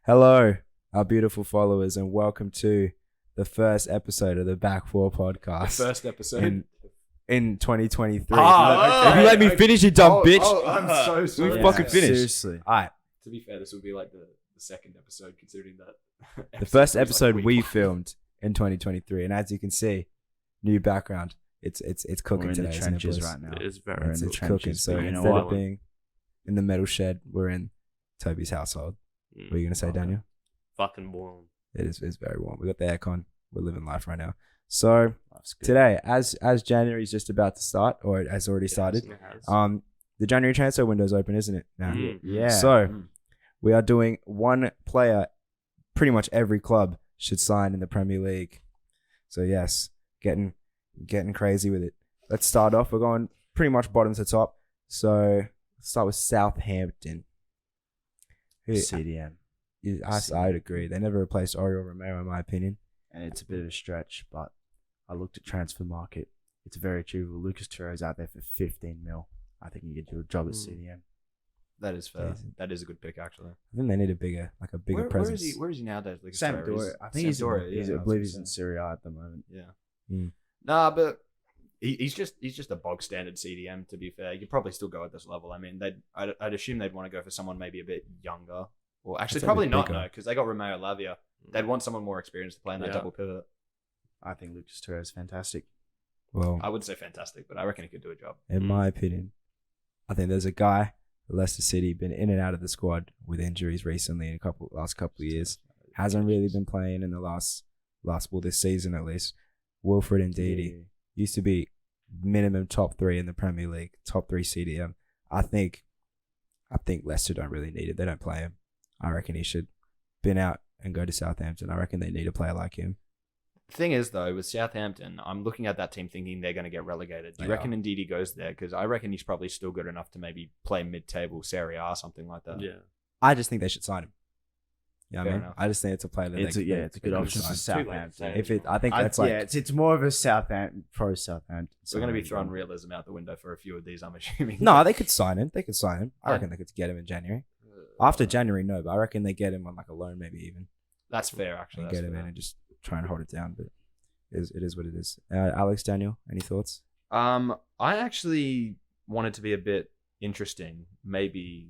Hello, our beautiful followers, and welcome to the first episode of the Ep.4 podcast. The first episode in 2023. okay. If you let me finish, you dumb bitch. I'm so sorry. We fucking finished. Seriously. All right. To be fair, this will be like the second episode, considering that The first was episode like we week one. filmed in 2023, and as you can see, new background. It's cooking We're in today. the isn't it, trenches boys? right now. It is We're very in the It's trenches. cooking. So but you know instead what? of being in the metal shed, we're in Toby's household. What are you gonna say, Daniel? Fucking warm. It's very warm. We got the aircon. We're living life right now. So Life's good. today, as January is just about to start, or it has already started, It has. the January transfer window is open, isn't it? Now, Yeah. So we are doing one player. Pretty much every club should sign in the Premier League. So yes, getting crazy with it. Let's start off. We're going pretty much bottom to top. So let's start with Southampton. CDM. I'd agree. They never replaced Oriol Romero, in my opinion. And it's a bit of a stretch, but I looked at transfer market. It's very achievable. Lucas Torreira's out there for 15 mil. I think you get your job at CDM. That is fair. Yeah. That is a good pick, actually. I think they need a bigger presence. Where is he nowadays? Like Sampdoria. I think he's Sampdoria, I believe he's in Serie A at the moment. Yeah. Mm. Nah, but he's just a bog standard CDM. To be fair, you could probably still go at this level. I mean, I'd assume they'd want to go for someone maybe a bit younger, or actually I'd say a probably bit not. bigger. No, because they got Romeo Lavia. They'd want someone more experienced to play in that Yeah. double pivot. I think Lucas Torreira's fantastic. Well, I wouldn't say fantastic, but I reckon he could do a job. in my opinion, I think there's a guy, Leicester City, been in and out of the squad with injuries recently in last couple of years. Hasn't really been playing in the last this season at least. Wilfred Ndidi used to be minimum top 3 in the Premier League, top 3 CDM. I think Leicester don't really need it. They don't play him. I reckon he should bin out and go to Southampton. I reckon they need a player like him. The thing is, though, with Southampton, I'm looking at that team thinking they're going to get relegated. Do you They reckon Ndidi goes there? Because I reckon he's probably still good enough to maybe play mid-table Serie A or something like that. Yeah. I just think they should sign him. Yeah, Fair I mean, enough. I just think it's a player that It's a good option for sign. Southampton. If it, I think that's like it's more of a Southampton pro Southampton. So we're going to be throwing realism out the window for a few of these, I'm assuming. no, they could sign him. I Yeah. reckon they could get him in January. After January, no, but I reckon they get him on like a loan, maybe even. That's fair, actually. And That's get him fair. in and just try and hold it down. But it is what it is. Alex, Daniel, any thoughts? I actually wanted to be a bit interesting. Maybe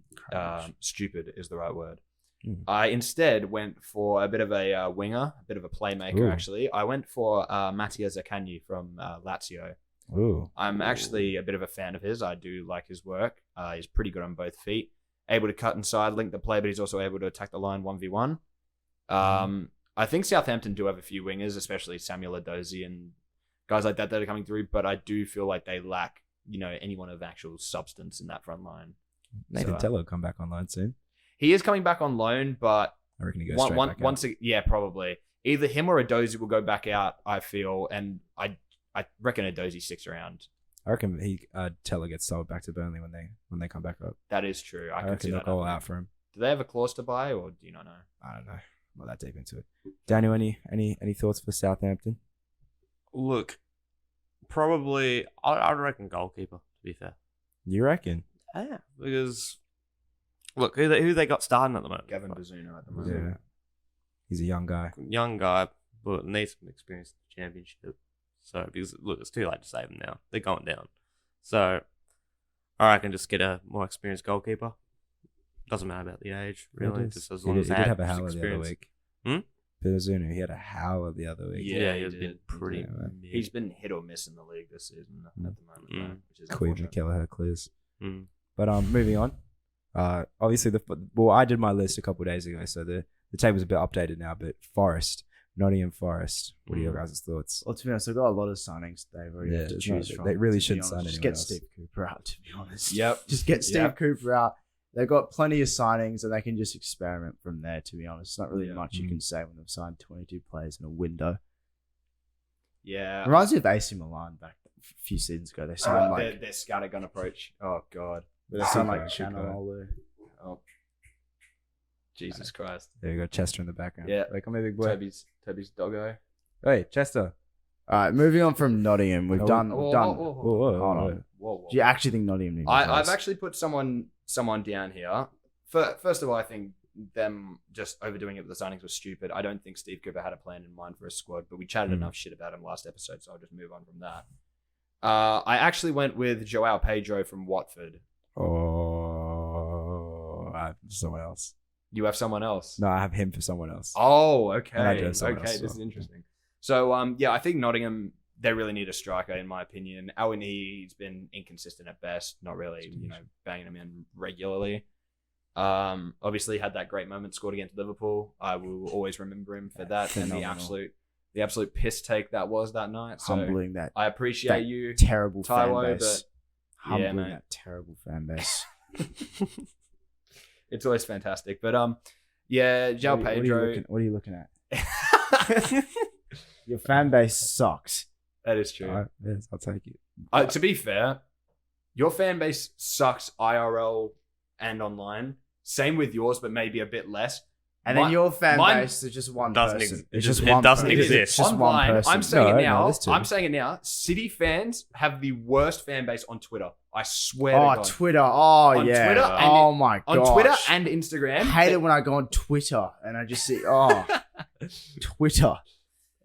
stupid is the right word. Mm. I instead went for a bit of a winger, a bit of a playmaker, Ooh. actually. I went for Mattia Zaccagni from Lazio. Ooh, I'm actually a bit of a fan of his. I do like his work. He's pretty good on both feet. Able to cut inside, link the play, but he's also able to attack the line 1v1. I think Southampton do have a few wingers, especially Samuel Edozie and guys like that are coming through, but I do feel like they lack, anyone of actual substance in that front line. Nathan So, Tello will come back online soon. He is coming back on loan, but I reckon he goes straight back out. probably. Either him or Edozie will go back out, I feel, and I reckon Edozie sticks around. I reckon Tello gets sold back to Burnley when they come back up. That is true. I I can see reckon they'll that go all happening. out for him. Do they have a clause to buy, or do you not know? I don't know. I'm not that deep into it. Daniel, any thoughts for Southampton? Look, probably, I reckon goalkeeper, to be fair. You reckon? Yeah. Because, look, who they got starting at the moment? Gavin Bazunu at the Yeah. moment. He's a young guy. Young guy, but needs some experience in the championship. So, because, look, it's too late to save them now. They're going down. So, I reckon just get a more experienced goalkeeper. Doesn't matter about the age, really. It is. Just as He long did, as he they did had have a howler the other experience. week. Bazunu, he had a howler the other week. Yeah, he he was did. been pretty Yeah, man. mid. He's been hit or miss in the league this season at the moment, though, which is Queen unfortunate. McKellar clears. Mm. But moving on. Obviously I did my list a couple of days ago, so the table's a bit updated now. But Nottingham Forest. What are your guys' thoughts? Well, to be honest, they've got a lot of signings they've already Yeah, had to it's choose not- from. they really to be shouldn't honest. sign Just anyone get else. Steve Cooper out, to be honest. Yep. Just get Steve Yep. Cooper out. They've got plenty of signings and they can just experiment from there, to be honest. It's not really Yeah. much you can say when they've signed 22 players in a window. Yeah. Reminds me of AC Milan back a few seasons ago. They signed like their scattergun approach. Oh, God. they signed Super, like super. Chanel. Oh. Jesus Christ. There you go, Chester in the background. Yeah. Like, come here, big boy. Toby's doggo. Hey, Chester. All right, moving on from Nottingham, we've done. Whoa, done. whoa, Whoa, whoa, Hold whoa. on. Whoa. Do you actually think Nottingham needs I've actually put someone down here. First of all, I think them just overdoing it with the signings was stupid. I don't think Steve Cooper had a plan in mind for his squad, but we chatted enough shit about him last episode, so I'll just move on from that. I actually went with Joao Pedro from Watford. Oh, I have someone else. You have someone else? No, I have him for someone else. Oh, okay. And I do have someone Okay, else, this so. is interesting. So, yeah, I think Nottingham, they really need a striker, in my opinion. He's been inconsistent at best, not really, banging him in regularly. Obviously had that great moment, scored against Liverpool. I will always remember him for that Phenomenal. and the absolute piss take that was that night. So Humbling that I appreciate you, terrible fan Taiwo, base. but Humbling mate. that terrible fan base. It's always fantastic. But yeah, Joao Pedro. What are you looking at? Your fan base sucks. That is true. All right, yes, I'll take it. To be fair, your fan base sucks IRL and online. Same with yours, but maybe a bit less. And then your fan base is just one doesn't person. exist. It's It just just- one it doesn't person. exist. It's just Online, one person. I'm saying No, it now. there's two. I'm saying it now. City fans have the worst fan base on Twitter. I swear to Oh, God. Twitter. Oh, On yeah. Twitter and oh, my on gosh. Twitter and Instagram. hate it when I go on Twitter and I just see, Twitter.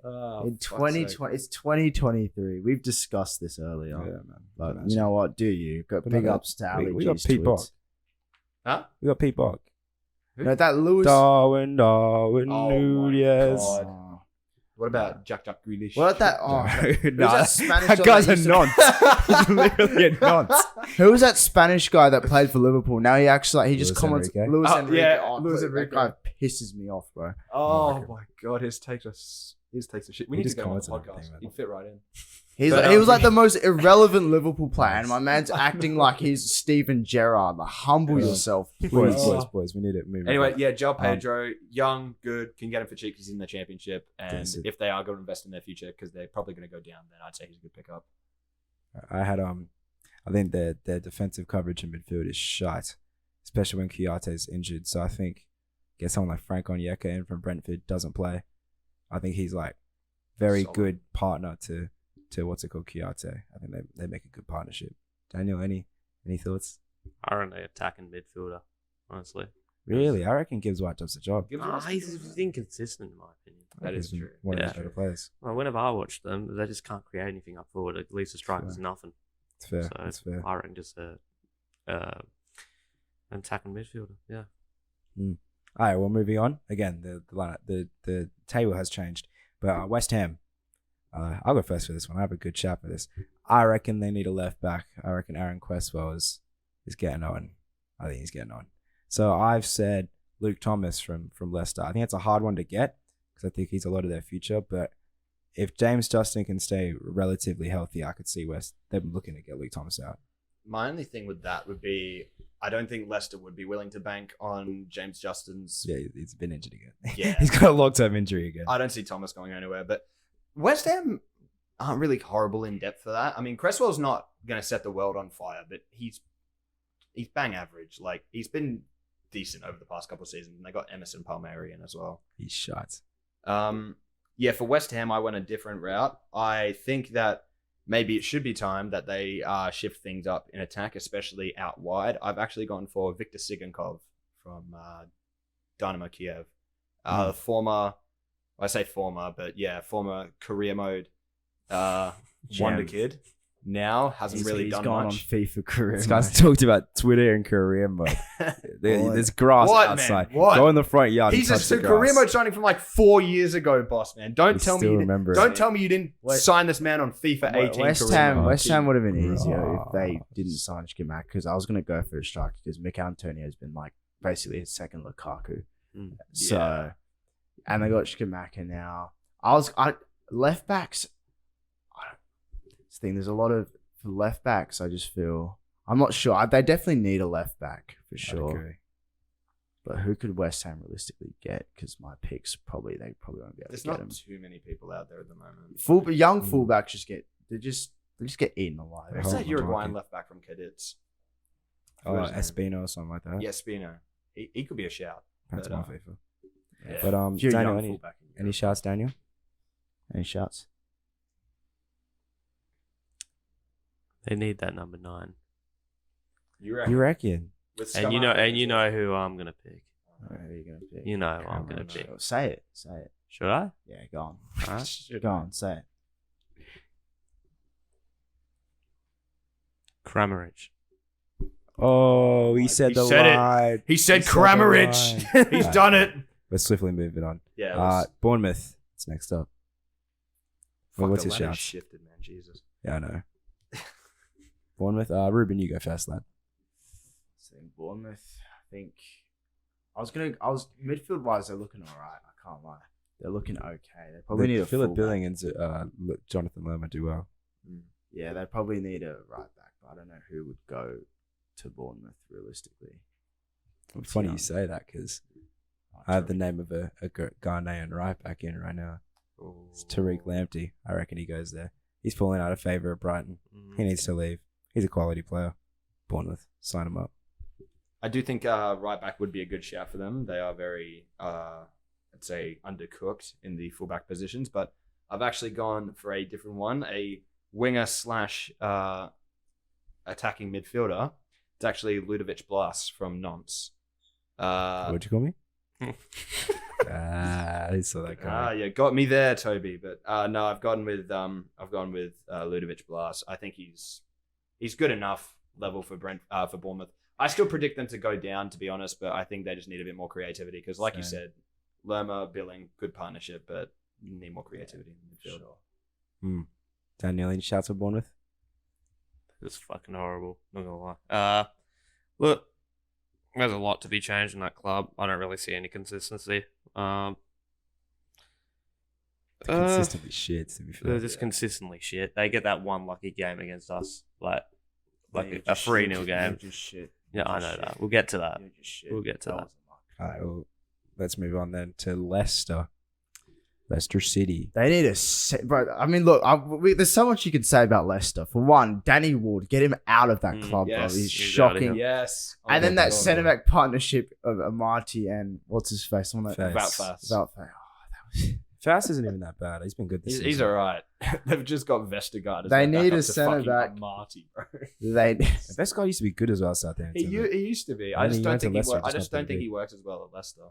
Oh, In fuck's 2020, it's 2023. We've discussed this earlier. Yeah, man. But Yeah, you know what? Do you? Got But big no, ups to Ali we got G's Pete Bog. tweets. Huh? We got Pete Bog. No, that Lewis. Darwin, Oh my Nunez. God. Oh. What about Jack Grealish? What about that? Oh, No, that Spanish that guy guy's that a used to- nonce. He's literally a nonce. who was that Spanish guy that played for Liverpool? Now he actually he just Luis comments. Enrique? Luis Oh, Enrique. yeah, Oh, Luis that Enrique. guy pisses me off, bro. Oh my God, his takes are shit. We He need to just go on the comments on podcast. everything, man. He'd fit right in. He was like the most irrelevant Liverpool player, and my man's acting like he's Steven Gerrard. Like, humble Yeah. yourself, Boys, please. boys, we need it. Move Anyway, on. yeah, Joao Pedro, young, good, can get him for cheap because he's in the championship. And Decent. if they are going to invest in their future because they're probably going to go down, then I'd say he's a good pickup. I had I think their defensive coverage in midfield is shite, especially when Kouyate's injured. So I think get someone like Frank Onyeka in from Brentford, doesn't play. I think he's like very Solid. good partner to what's it called, Kouyaté. I think they make a good partnership. Daniel, any thoughts? I don't know, attacking midfielder, honestly. Really, I reckon Gibbs White does the job. He's inconsistent in my opinion. That is He's been true. One Yeah. of the better players. Well, whenever I watch them, they just can't create anything up forward. At least the striker's Fair. nothing. It's fair. So It's fair. I reckon just an attacking midfielder. Yeah. All right, well, moving on. Again, the table has changed, but West Ham. I'll go first for this one. I have a good chat for this. I reckon they need a left back. I reckon Aaron Cresswell is getting on. I think he's getting on. So I've said Luke Thomas from Leicester. I think it's a hard one to get because I think he's a lot of their future. But if James Justin can stay relatively healthy, I could see them looking to get Luke Thomas out. My only thing with that would be I don't think Leicester would be willing to bank on James Justin's. Yeah, he's been injured again. Yeah. He's got a long-term injury again. I don't see Thomas going anywhere, but West Ham aren't really horrible in depth for that. I mean, Cresswell's not going to set the world on fire, but he's bang average. Like, he's been decent over the past couple of seasons, and they got Emerson Palmieri in as well. He's shot. Yeah, for West Ham, I went a different route. I think that maybe it should be time that they shift things up in attack, especially out wide. I've actually gone for Viktor Sigankov from Dynamo Kiev. Former career mode wonder kid. Now hasn't really he's done gone much. on FIFA career. This guy's talked about Twitter and career mode. There's grass What, man? outside. What? Go in the front yard. He's and a touch the career grass. mode signing from like 4 years ago, boss man. Don't We tell me still you didn't, remember it. don't tell me you didn't Wait. sign this man on FIFA 18 West career Ham, mode. West Ham would have been easier Grass. if they didn't sign Schmack because I was going to go for a striker because Mikel Antonio has been like basically his second Lukaku. Mm. So, Yeah. and they got Schmack now. Left backs. This thing, there's a lot of for left backs. I just feel I'm not sure. They definitely need a left back for I'd sure. agree. But who could West Ham realistically get? Because my picks they probably won't be able There's to get not them. too many people out there at the moment. Young fullbacks they just get eaten alive. What's Oh, that Uruguayan market. left back from Cadets? Oh, Where's his name? Espino or something like that. Yeah, Spino. He could be a shout. That's but, my uh, FIFA. Yeah. But If you're a Daniel, young any fullback in any Europe. shots, Daniel? Any shots? They need that number 9. You reckon? You reckon? With And you Skamaka know as well. who I'm gonna pick. Who are you gonna pick? You know who I'm Cameron, gonna pick. Say it. Say it. Should I? Yeah, go on. Alright. Go on. Say it. Oh, Kramaric. he said the said it. line. He said He said the Kramaric. line. He's done it. Let's swiftly move it on. Yeah. Bournemouth. It's next up. Well, what's your shout? Shifted, man. Jesus. Yeah, I know. Bournemouth. Ruben, you go first, lad. Saying Bournemouth. I think I was midfield wise. They're looking all right. I can't lie. They're looking okay. They probably need a Philip fullback. Billing and Jonathan Lerma do well. Yeah, they probably need a right back. But I don't know who would go to Bournemouth realistically. Funny you say that because I have the name of a Ghanaian right back in right now. It's Tariq Lamptey. I reckon he goes there. He's falling out of favour at Brighton. He needs to leave. He's a quality player. Bournemouth, sign him up. I do think right back would be a good shout for them. They are very, I'd say, undercooked in the fullback positions. But I've actually gone for a different one, a winger / attacking midfielder. It's actually Ludovic Blas from Nantes. What'd you call me? I saw that guy. Yeah, got me there, Toby. But no, I've gone with Ludovic Blas. I think he's good enough level for Bournemouth. I still predict them to go down, to be honest, but I think they just need a bit more creativity because, like you said, Lerma, Billing, good partnership, but you need more creativity in the midfield. Sure. Daniel, any shouts for Bournemouth? It's fucking horrible. Not gonna lie. Look, there's a lot to be changed in that club. I don't really see any consistency. They're consistently shit, to be fair. They're just consistently shit. They get that one lucky game against us, like You're a just 3-0 shit. game. You're just shit. Yeah, I You're know just that. shit. We'll get to that. You're just shit. We'll get to that. wasn't luck. All right, well, let's move on then to Leicester. Leicester City. They need a bro. I mean, look, there's so much you could say about Leicester. For one, Danny Ward, get him out of that club, yes. bro. He's He's out of shocking. here. Yes. And then that God. centre back partnership of Amati and what's his face? Face. Voutfast. Fast isn't even that bad. He's been good this He's season. all right. They've just got Vestergaard. as They their need backup a to centre fucking back. Marty, bro. They The best guy used to be good as well, Southampton. He used to be. I I think just he don't went to think he. Leicester, I just just not don't think big. he works as well at Leicester.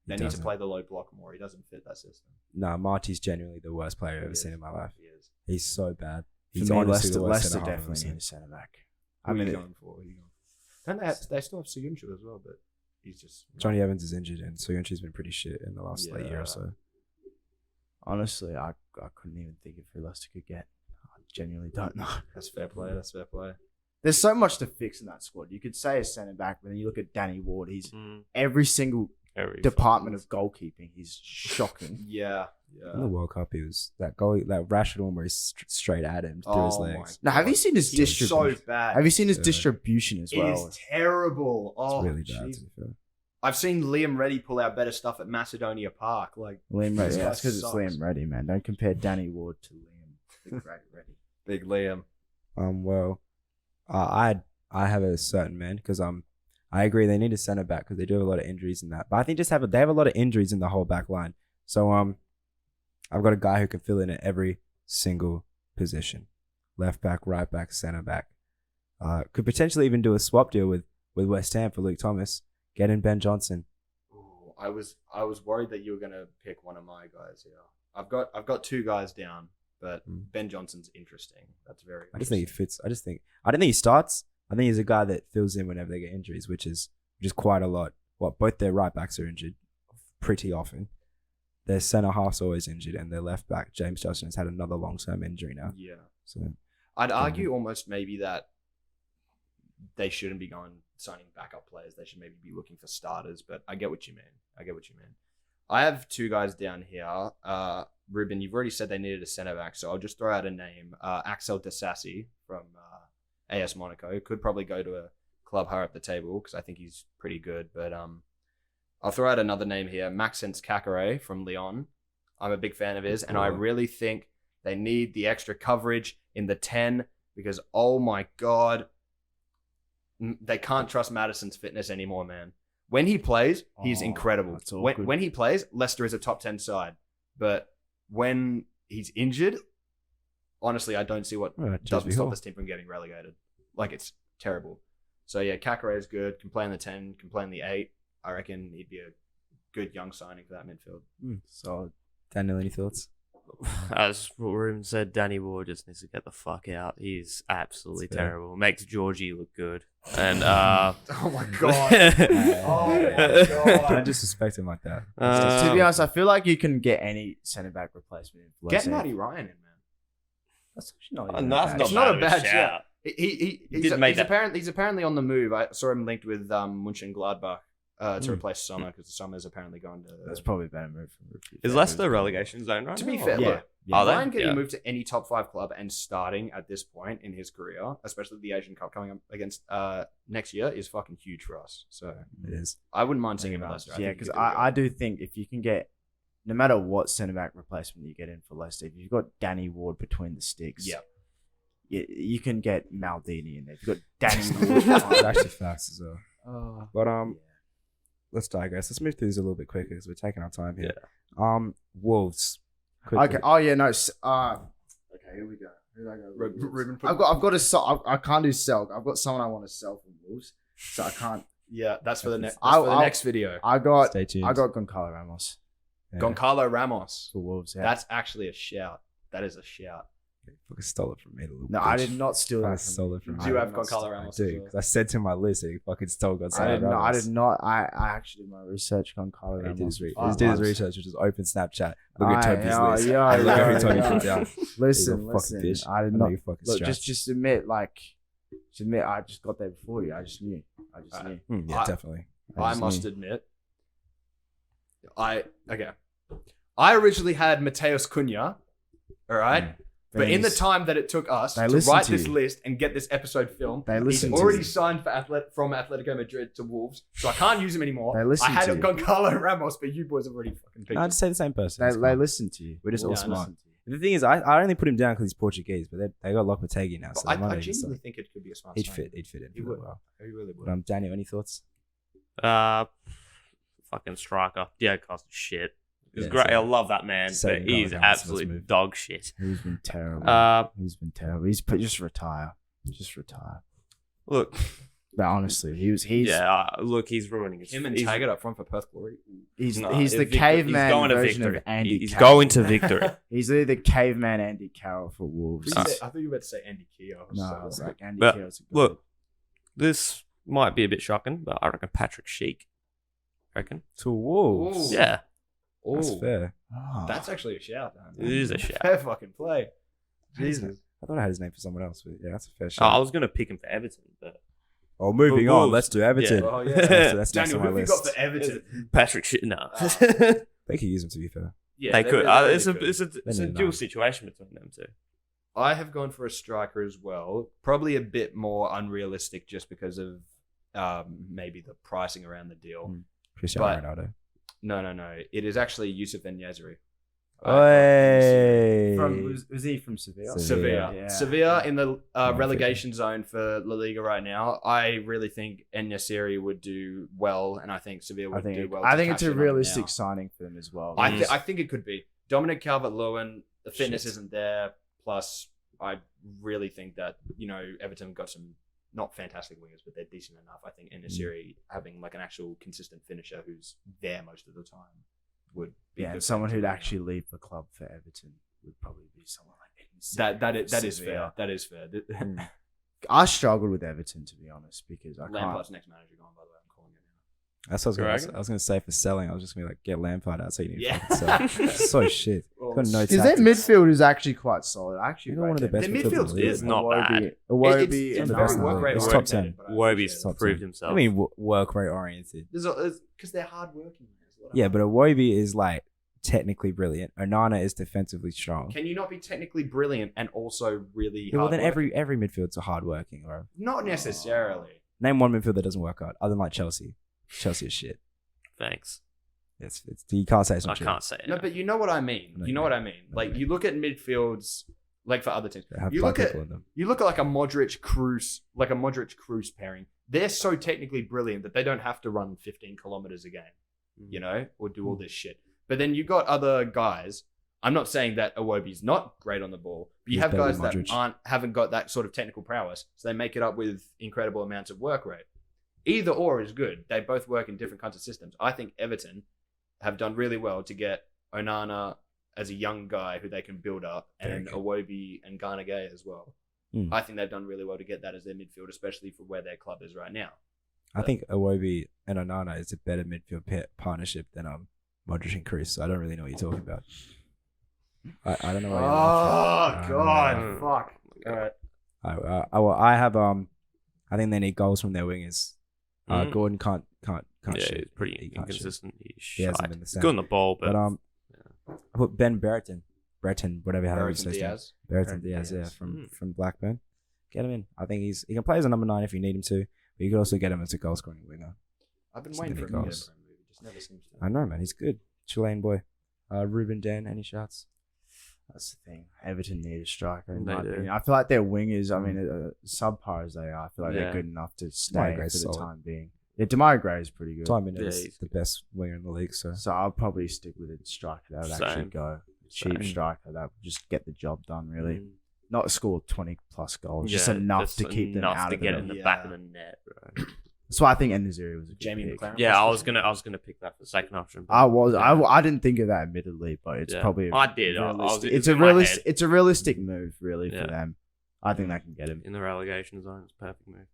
They He need to doesn't. play the low block more. He doesn't fit that system. No, Marty's genuinely the worst player I've He ever is. seen in my life. He is. He's so bad. For He's me, honestly Leicester, the worst Leicester centre half I've ever definitely seen. need a centre back. Who are you going for? Who are you going for? Don't they still have Soyuncu as well, but he's just Johnny Evans is injured, and Soyuncu's been pretty shit in the last year Yeah. or so. Honestly, I couldn't even think of who Leicester could get. I genuinely don't know. That's fair play. That's fair play. There's so much to fix in that squad. You could say a centre back, but then you look at Danny Ward. He's Mm, every single every department of goalkeeping. He's shocking. Yeah. In the World Cup, he was that goal, that Rashford one where he's straight at him through his legs. Now, have you seen his He's distribution? so bad. Have you seen his Yeah. distribution as It well? is terrible. It's Oh, really bad, jeez. to be fair. I've seen Liam Reddy pull out better stuff at Macedonia Park. Like Liam Reddy. This Yeah, guy that's because it's sucks. Liam Reddy, man. Don't compare Danny Ward to Liam. The great Reddy. big Liam. Well, I have a certain man because I agree they need a centre back because they do have a lot of injuries in that. But I think they have a lot of injuries in the whole back line. So I've got a guy who can fill in at every single position, left back, right back, centre back. Could potentially even do a swap deal with West Ham for Luke Thomas. Get in Ben Johnson. Ooh, I was worried that you were gonna pick one of my guys here. I've got two guys down, but Ben Johnson's interesting. That's very. I just think he fits. I don't think he starts. I think he's a guy that fills in whenever they get injuries, which is quite a lot. Both their right backs are injured pretty often. Their centre half's always injured, and their left back, James Justin, has had another long-term injury now. Yeah. So I'd argue almost maybe that they shouldn't be signing backup players. They should maybe be looking for starters, but I get what you mean. I have two guys down here. Ruben, you've already said they needed a centre back, so I'll just throw out a name. Axel Disasi from AS Monaco. Could probably go to a club higher up the table because I think he's pretty good. But I'll throw out another name here. Maxence Kakare from Lyon. I'm a big fan of his, and I really think they need the extra coverage in the 10 because, oh my God, they can't trust Maddison's fitness anymore, man. When he plays, he's incredible. that's all good. When he plays, Leicester is a top 10 side. But when he's injured, honestly, I don't see what doesn't stop this team from getting relegated. Like, it's terrible. So, yeah, Kakare is good. Can play in the 10, can play in the 8. I reckon he'd be a good young signing for that midfield. Solid. Daniel, any thoughts? As Ruben said, Danny Ward just needs to get the fuck out. He's absolutely That's fair. terrible. Makes Georgie look good. And Oh my god! Oh my god! Don't disrespect him like that. To be honest, I feel like you can get any centre back replacement. In Get Leicester. Matty Ryan in, man. That's actually not. Oh, Even no, a that's bad not It's shout. not a bad shout. shout. He's did make that. apparently on the move. I saw him linked with Mönchengladbach to replace Sommer because Sommer's apparently gone to. That's probably a better move from Rookie. Is Leicester relegation zone right To now? be fair, Yeah. look, Are they? Ryan getting Yeah. moved to any top 5 club and starting at this point in his career, especially the Asian Cup coming up against next year, is fucking huge for us. So It is. I wouldn't mind seeing him at Yeah, Leicester. because I do think if you can get, no matter what centre back replacement you get in for Leicester, if you've got Danny Ward between the sticks, Yeah. you can get Maldini in there. If you've got Danny It's Ward, actually fast as well. oh, But yeah. let's digress. Let's move through this a little bit quicker because we're taking our time here. Wolves. Okay. Quickly. Oh yeah. No. Okay. Here we go. Who did I go? with? Ruben, I've got to sell. I can't do sell. I've got someone I want to sell from Wolves, so I can't. yeah, that's for the next. I'll- next video. I got. Stay tuned. I got Goncalo Ramos Yeah. Goncalo Ramos. for Wolves. Yeah. That's actually a shout. That is a shout. Fucking stole it from me. No, I did not steal I that. stole it from Do me. you I have did not Goncalo steal- Ramos? I as do well? because I said to my list, he fucking stole Gonzalo I did not. I Ramos. did not. I actually did my research on Goncalo He Ramos. did his, for he did his 5 months. research, which is open Snapchat. Look at Aye, Toby's yeah, list. yeah, Look at who yeah, Toby yeah. put down. Listen, He's a fucking listen. bitch. I did know not. you fucking Look, strapped. just admit, I just got there before you. I just knew. I just knew. Yeah, I- definitely. I just must knew. admit, I originally had Mateus Cunha, all right, but in the Things- time that it took us They to listen write to this you. list and get this episode filmed, They he's listen to already you. signed from Atletico Madrid to Wolves, so I can't use him anymore. They listen I had to you. Goncalo Ramos, but you boys have already fucking picked No, him. just say the same person. They, It's they fine. listen to you. We're just all Wolves smart. listen to you. The thing is, I only put him down because he's Portuguese, but they got Lopetegui now, so But they might I even genuinely start- think it could be a smart he'd signing. fit in He really would. well. He really would. But Daniel, any thoughts? Fucking striker. Diego Costa's shit. He's Yeah, great. so- I love that man, Same but guy, he's Ramos, let's absolute move. dog shit. He's been terrible. He's been terrible. Just retire. Just retire. Look, But honestly, he's look, he's ruining his. Him and he's, Taggart up front for Perth Glory. he's no, the Victor- caveman he's going to version victory. of Andy. He's Carroll. going to victory. He's literally the caveman Andy Carroll for Wolves. I thought you were about to say Andy Keogh. No, I was like Andy But Carroll's a good. look, this might be a bit shocking, but I reckon Patrick Sheik. Reckon? To Wolves. Ooh. Yeah, That's Oh, fair. Oh. that's actually a shout. Man. it is a shout. Fair fucking play. Jesus. I thought I had his name for someone else, but yeah, that's a fair Oh, shot. I was gonna pick him for Everton, but Oh, moving But on. Wolves- Let's do Everton. Yeah. Oh, yeah. That's next Daniel, on my who have you got list. for Everton? Patrick Sheik. No, They could use him, to be fair. Yeah, they could. really It's a could. it's a need dual nine. situation between them two. I have gone for a striker as well. Probably a bit more unrealistic just because of maybe the pricing around the deal. Cristiano But- Ronaldo. No. It is actually Yusuf En-Nesyri. Hey. Was he from Sevilla? Sevilla. Yeah. Sevilla in the Yeah, relegation zone for La Liga right now. I really think En-Nesyri would do well, and I think Sevilla would do well. I to think it's catch a him up realistic now. signing for them as well. I think it could be. Dominic Calvert-Lewin, the fitness Shit. isn't there. Plus, I really think that, Everton got some not fantastic wingers, but they're decent enough. I think En-Nesyri having like an actual consistent finisher who's there most of the time would be Yeah, good and for someone them who'd to win. actually leave the club for Everton would probably be someone like En-Nesyri That for is fair. Sevilla. That is fair. I struggled with Everton, to be honest, because I can't. Lampard's next manager gone, by the way. I'm calling it now. That's what I was Correct. going to say for selling. I was just going to be like, get Lampard out so you need Yeah. to fucking sell. So shit. Well, Got no Because their tactics. midfield is actually quite solid. I actually You got one of the best Their midfielders in midfield's the league. is not bad. Iwobi It's and the best in the work league. rate It's oriented, top 10. but I Wobie's appreciate it. Top proved 10. himself. I mean, work rate oriented. Because they're hardworking. Yeah, but Iwobi is like technically brilliant. Onana is defensively strong. Can you not be technically brilliant and also really Yeah, well, then hardworking? every midfield's are hardworking. Or Not necessarily. name one midfield that doesn't work out, other than like Chelsea. Chelsea is shit. Thanks. It's you can't say it's I not true. can't say it. No, but you know what I mean. No, You know you what don't. I mean. No, Like, you you look at midfields, like for other teams. They have You black look at people in them. like a Modric Cruz pairing. They're so technically brilliant that they don't have to run 15 kilometers a game, or do all this shit. But then you got other guys. I'm not saying that Iwobi's not great on the ball, but you He's have better guys than that Modric. haven't got that sort of technical prowess, so they make it up with incredible amounts of work rate. either or is good. They both work in different kinds of systems. I think Everton have done really well to get Onana as a young guy who they can build up, and Iwobi and Ghana Gay as well. I think they've done really well to get that as their midfield, especially for where their club is right now. I think Iwobi and Onana is a better midfield partnership than Modric and Chris. So I don't really know what you're talking about. I don't know. Oh God, fuck. All right. I have I think they need goals from their wingers. Gordon can't shoot. He's pretty He can't shoot. inconsistent. He hasn't been the He's same. good on the ball, but I put Ben Brereton, whatever how you say his name. Diaz. Brereton Diaz, yeah, from Blackburn. Get him in. I think he can play as a number 9 if you need him to, but you could also get him as a goal scoring winger. I've been Just waiting for many him to get goals. a Prem movie. Just never seems to. I know, man. He's good. Chilean boy. Ruben Dan, any shots? That's the thing. Everton need a striker. In They my do. opinion. I feel like their wingers. I mean, subpar as they are, I feel like Yeah. they're good enough to Demarai stay for Gray's the solid. time being. Yeah, Demarai Gray is pretty good. Simon Yeah, is he's the best winger in the league, so So I'll probably stick with a striker that would actually Same. go. Cheap Same. striker that would just get the job done. Really, not score 20 plus goals, just Yeah, enough just to keep them enough out to of get the in the Yeah. back of the net, bro. That's why I think Ennaziri was a good Jamie pick. McLaren. Yeah, I was gonna pick that for the second option. but- I didn't think of that admittedly, but it's Yeah. probably. I did. I was- It's in a my realistic. head. It's a realistic move, really, Yeah. for them. I think they can get him. in the relegation zone. It's a perfect move.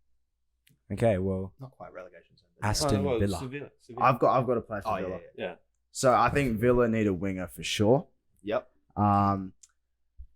okay. Well, Not quite relegation zone. Aston Villa. Sevilla. I've got to play for Oh Villa. yeah. So I think Villa need a winger for sure. Yep. And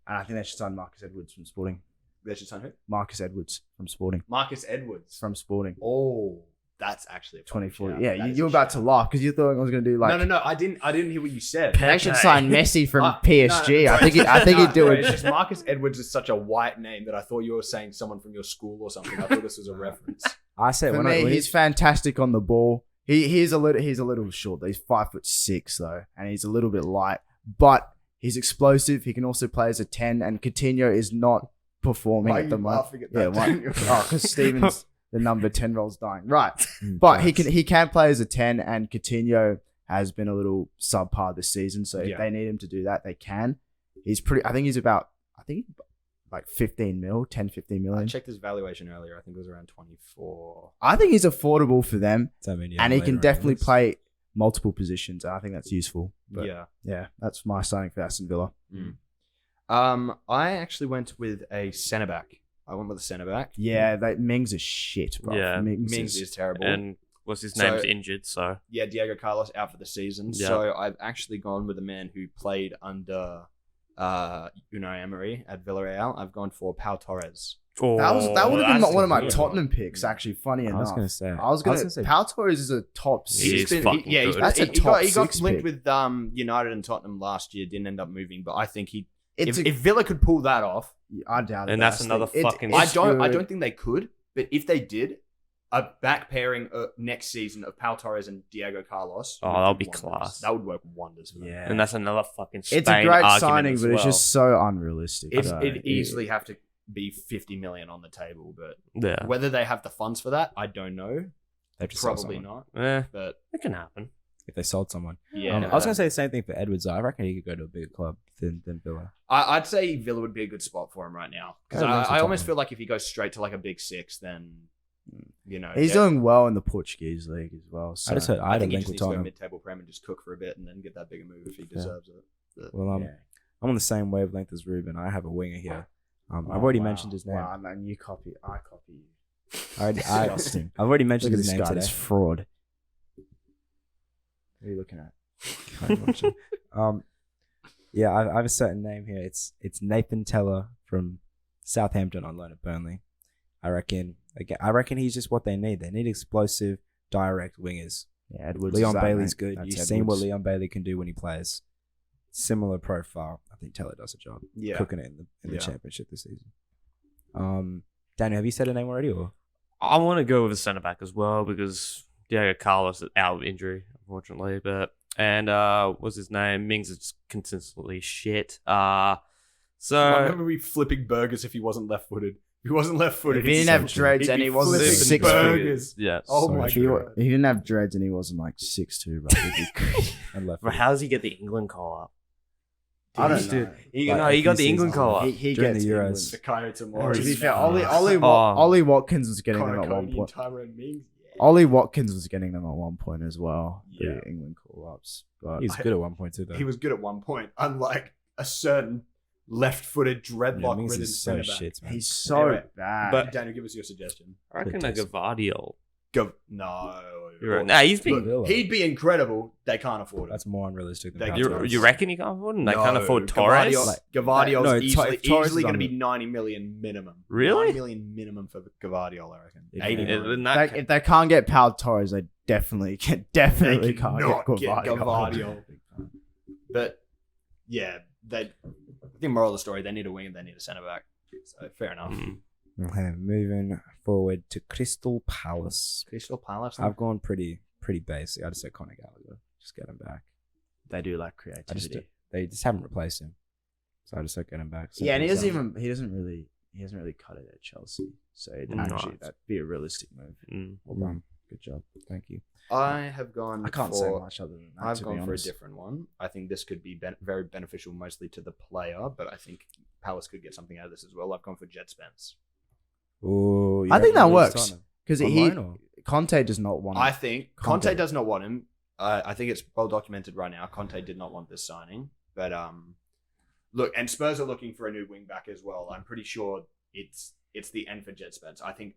I think they should sign Marcus Edwards from Sporting. They should sign who? Marcus Edwards from Sporting. Marcus Edwards. From Sporting. Oh, that's actually a fucking 24. shout. Yeah, That is you're a about to shout. laugh because you thought I was going to do like. No. I didn't hear what you said. They should sign Messi from No, PSG. no, I think he'd do no, it. It's just Marcus Edwards is such a white name that I thought you were saying someone from your school or something. I thought this was a reference. I said For when me, when he's fantastic on the ball. He's a little short. He's 5'6" though, and he's a little bit light. But he's explosive. He can also play as a 10. And Coutinho is not performing Why are at the you moment. laughing at Yeah, that? why? Oh, because Stevens the number 10 role's dying. Right, Mm, but facts. he can play as a 10, and Coutinho has been a little subpar this season. So if Yeah. they need him to do that, they can. He's pretty. I think he's about. Like 15 mil, 10, 15 I million. checked his valuation earlier. I think it was around 24. I think he's affordable for them. So, I mean, And he can later definitely on. play multiple positions. I think that's useful. But Yeah. yeah, that's my signing for Aston Villa. I actually went with a centre back. I went with a centre back. Yeah, Mings is shit, bro. Yeah, Mings is terrible. And what's his So- name's injured, so Yeah, Diego Carlos out for the season. Yeah. So I've actually gone with a man who played under Unai Emery at Villarreal. I've gone for Pau Torres. That would have been one of my good. Tottenham picks, actually, funny I enough. was gonna say. I was gonna say. Pau Torres is a top He six. is pick. fucking he's good. That's a he top got six linked pick. with United and Tottenham last year. Didn't end up moving, but I think It's if Villa could pull that off, I doubt it. And that's another fucking- I it's don't good. think they could. But if they did, a back pairing next season of Pau Torres and Diego Carlos. Oh, would that'll do be wonders. class. That would work wonders for them. Yeah. and that's another fucking Spain It's a great argument signing, as but it's well. just so unrealistic. It'd So, easily have to be 50 million on the table, but yeah, whether they have the funds for that, I don't know. They've just sold Probably someone. not. But it can happen. If they sold someone. yeah, I was gonna say the same thing for Edwards. I reckon he could go to a bigger club than Villa. I'd say Villa would be a good spot for him right now because Yeah, I almost Tottenham. feel like if he goes straight to like a big six, then he's yeah, doing well in the Portuguese league as well. So. I just heard I I had a think he link just with needs to go Tottenham. mid-table Prem and just cook for a bit and then get that bigger move if he deserves it. Well, yeah. I'm on the same wavelength as Ruben. I have a winger here. I've already mentioned his name. Wow, man, you copy. I copy you. I've Disgusting. already Look mentioned at his this name guy. today. This fraud. What are you looking at? Can't watch it. Yeah, I have a certain name here. It's Nathan Teller from Southampton on loan at Burnley. I reckon he's just what they need. They need explosive, direct wingers. Yeah, Edwards. Leon is that, Bailey's mate. good. That's You've seen what Edwards. Leon Bailey can do when he plays. Similar profile. I think Teller does a job Yeah, cooking it in the Yeah. championship this season. Daniel, have you said a name already? Or I want to go with a centre back as well because Diego Carlos is out with injury, unfortunately. And what's his name? Mings is just consistently shit. I So remember we flipping burgers if he wasn't left-footed. If he wasn't left-footed, If he didn't have dreads and he wasn't flipping 6 burgers. yeah. Oh Sorry. my If he god! didn't have dreads and he wasn't like 6'2", bro. he'd be crazy. and left. But how does he get the England call up? I don't know. He Like, got a the few England seasons call ago. up. He During gets the England. Euros. Fikayo To Tomori. be fair, Oh. Ollie Watkins was getting them at one Connor point. Cody and Tyrone Mings. Ollie Watkins was getting them at one point as well. Yeah. The England call-ups. But He's good at one point too, though. He was good at one point, unlike a certain left-footed dreadlock Mings ridden is so centre back. shit, man. he's so Anyway, bad. but- Daniel, give us your suggestion. I reckon a Gavardio. No. You're right. Nah, he's been. Look, he'd be incredible. They can't afford him. That's more unrealistic than They- Pal You reckon he can't afford him? They No, can't afford Torres. Gavardio's No, easily Torres is going to on be the- 90 million minimum. Really? 90 million minimum for Gavardio, I reckon. Yeah. 80 Yeah, million. in that if they can't get Pal Torres, they definitely can't They get cannot get Gavardio. Gavardio. But yeah, I think moral of the story, they need a wing and they need a centre back. So fair enough. Okay, moving forward to Crystal Palace. Crystal Palace. I've gone pretty basic. I just said Conor Gallagher. Just get him back. They do like creativity. They just haven't replaced him, so I just said get him back. Yeah, and he Simple hasn't really cut it at Chelsea. So Nice. that'd be a realistic move. Mm. Well done. Good job. Thank you. I have gone I can't for, say much other than that. I've to gone be for a honest. different one. I think this could be very beneficial mostly to the player, but I think Palace could get something out of this as well. I've gone for Jed Spence. Ooh, I think that reckon works. Tottenham? Because On he loan or? Conte does not want. I think Conte Conte. does not want him. I think it's well documented right now. Conte did not want this signing, but look, and Spurs are looking for a new wing back as well. I'm pretty sure it's the end for Jed Spence. I think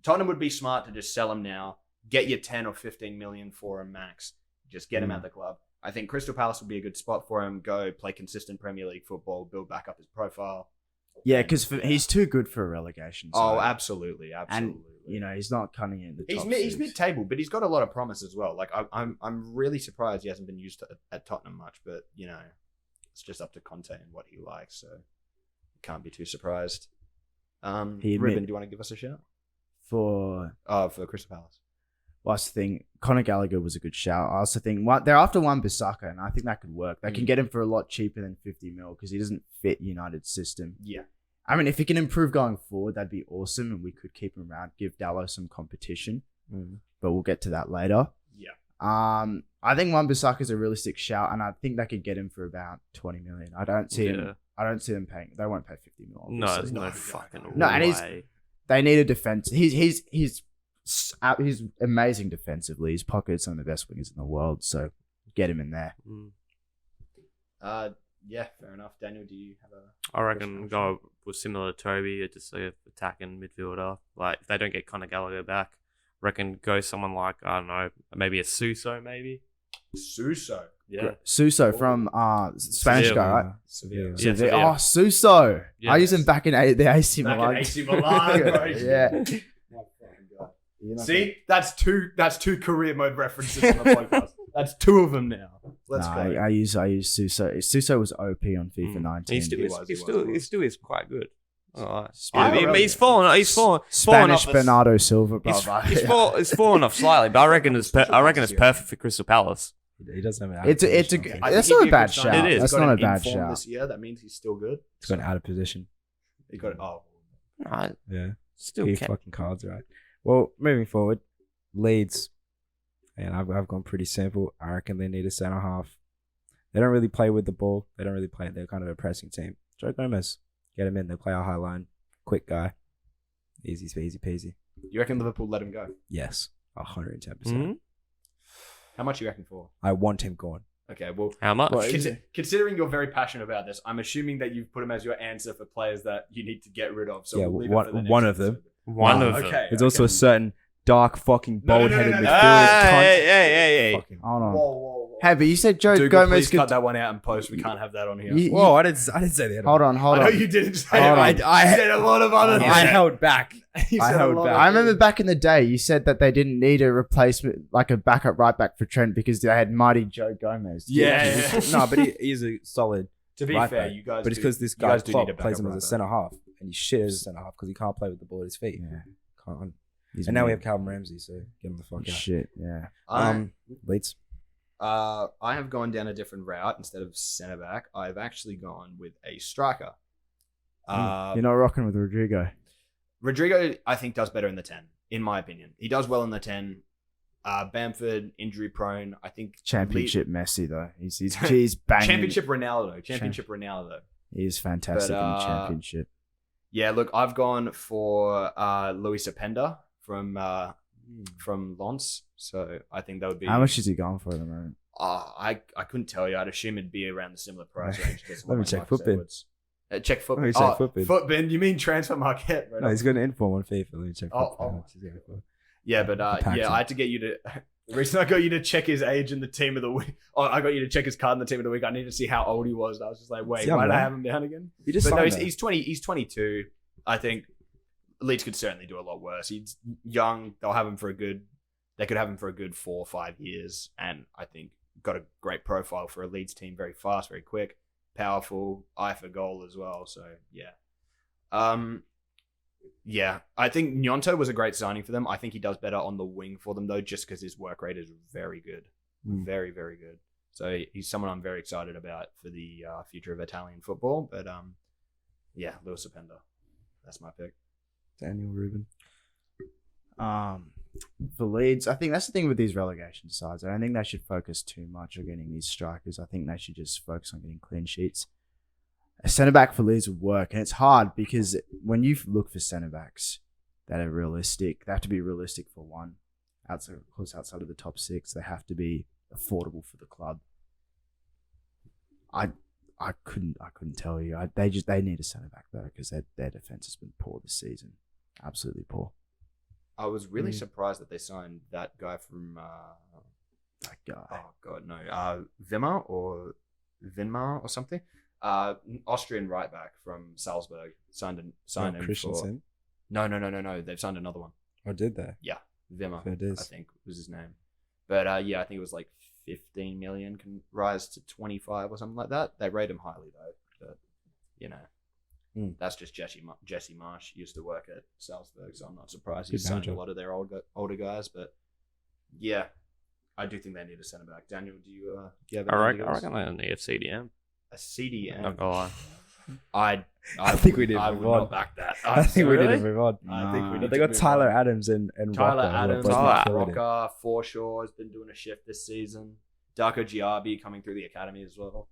Tottenham would be smart to just sell him now, get you 10 or 15 million for him max, just get him at the club. I think Crystal Palace would be a good spot for him. Go play consistent Premier League football, build back up his profile. Yeah, because he's too good for a relegation. Oh, side. absolutely. And he's not cutting it in the He's top he's six. mid-table, but he's got a lot of promise as well. Like I'm really surprised he hasn't been used at Tottenham much, but it's just up to Conte and what he likes, so can't be too surprised. Ruben, do you want to give us a shout? for Crystal Palace. Well, I think Conor Gallagher was a good shout. I also think they're after Wan-Bissaka, and I think that could work. They can get him for a lot cheaper than 50 mil because he doesn't fit United's system. Yeah. I mean, if he can improve going forward, that'd be awesome, and we could keep him around, give Dallo some competition. But we'll get to that later. Yeah. I think Wan-Bissaka is a realistic shout, and I think they could get him for about 20 million. I don't see them paying. They won't pay 50 mil. No, obviously. there's no fucking No, and way. They need a defense. He's amazing defensively. His pocket's some of the best wingers in the world, so get him in there. Yeah, fair enough. Daniel, do you have a... I reckon go with similar to Toby, just like attacking midfielder. Like if they don't get Conor Gallagher back, reckon go someone like, I don't know, maybe a Suso, maybe. Suso? Yeah. Suso from Spanish guy, right? Sevilla. Yeah. Oh, Suso. Yeah. I used him back in the AC Back Milan. in AC Milan, bro. Yeah. See, that's two career mode references on the podcast. That's two of them now. Let's go. I use Suso. Suso was OP on FIFA 19. He still is quite good. Oh, Spanish- he's fallen off. Spanish Bernardo Silva, brother. It's fallen off slightly, but I reckon it's perfect for Crystal Palace. He doesn't have an It's out a of position, I think. that's he'd not be a bad good signing. shout. It is. That's He's got not a an bad inform shout. This year, that means he's still good. He's gone out of position. He got Yeah. Still Few can. fucking cards, right? Well, moving forward, Leeds. And I've gone pretty simple. I reckon they need a centre half. They don't really play with the ball. They don't really play. They're kind of a pressing team. Joe Gomez, get him in. They play a high line. Quick guy. Easy peasy. You reckon Liverpool let him go? Yes, 110%. Mhm. How much you reckon for? I want him gone. Okay, well, How much? considering you're very passionate about this, I'm assuming that you've put him as your answer for players that you need to get rid of. So Yeah, we'll leave it one- for the next one of them. episode. One Wow. of them. Okay. There's also a certain dark fucking No, no, no, bold-headed no, no. midfielder. cunt. Hey. Fucking- Hold on. Whoa. Hey, but you said Joe Dude, Gomez please could. cut that one out and post. We can't have that on here. You- Whoa, I didn't say that. Hold on. I know you didn't say Hold it. on. I said a lot of other things. I held back. You I said a held lot back. of I remember things. back in the day, you said that they didn't need a replacement, like a backup right back for Trent because they had mighty Joe Gomez. Yeah. No, but he's a solid. To be right fair, back. you guys. But it's do- because this you guy guys do Klopp need a plays him backup as a right centre half, and he's shit as a centre half because he can't play with the ball at his feet. Yeah. Can't. He's And now we mad. have Calvin Ramsey, so get him the fuck out. Shit. Yeah. Leeds. I have gone down a different route. Instead of centre back, I've actually gone with a striker. You're not rocking with Rodrigo. Rodrigo, I think, does better in the 10, in my opinion. He does well in the 10. Bamford, injury prone. I think Championship Messi though. He's banging. Championship Ronaldo. He is fantastic But, in the championship. Yeah, look, I've gone for Luis Openda from from Lens. So I think that would be. How much is he going for at the moment? I couldn't tell you. I'd assume it'd be around the similar price range. Let me check Footbin. Check Footbin. Let me check Footbin. Footbin. You mean Transfer Market? Right? No, he's got an inform on FIFA. Let me check. Oh, Footbin. oh. How much is he going for? Yeah, but I had to get you to. The reason I got you to check his age in the team of the week. Oh, I got you to check his card in the team of the week. I needed to see how old he was. And I was just like, wait, young, why did I man. have him down again? He just But no, signed he's 20. He's 22. I think Leeds could certainly do a lot worse. He's young. They'll have him for a good. They could have him for a good 4 or 5 years, and I think got a great profile for a Leeds team. Very fast, very quick, powerful, eye for goal as well. So yeah. Yeah, I think Gnonto was a great signing for them. I think he does better on the wing for them, though, just because his work rate is very good. Very, very good. So he's someone I'm very excited about for the future of Italian football. But yeah, Lewis Openda. That's my pick. Daniel Rubin. For Leeds, I think that's the thing with these relegation sides. I don't think they should focus too much on getting these strikers. I think they should just focus on getting clean sheets. A centre back for Leeds would work, and it's hard because when you look for centre backs that are realistic, they have to be realistic for one. Outside of the top 6, they have to be affordable for the club. I couldn't tell you. They need a centre back though because their defense has been poor this season, absolutely poor. I was really surprised that they signed that guy from That guy. oh god no Vinmar or something. Austrian right back from Salzburg signed him Christensen. for no. They've signed another one. Or did they? Yeah, Wimmer, Fair dues. I think was his name. But yeah, I think it was like 15 million can rise to 25 or something like that. They rate him highly though. But you know, that's just Jesse Marsh used to work at Salzburg, so I'm not surprised he's Good signed a manager. lot of their older guys. But yeah, I do think they need a centre back. Daniel, do you have I any reckon they need a CDM. a CDM? Not gonna lie. I think we did I move would on. not back that. I think we Really? need to move on. I think we Nah. need They to got move Tyler on. Adams and Tyler Rocker, who are Adams, both Tyler midfielders. Rocker, Forshaw has been doing a shift this season. Darko Giabi coming through the academy as well.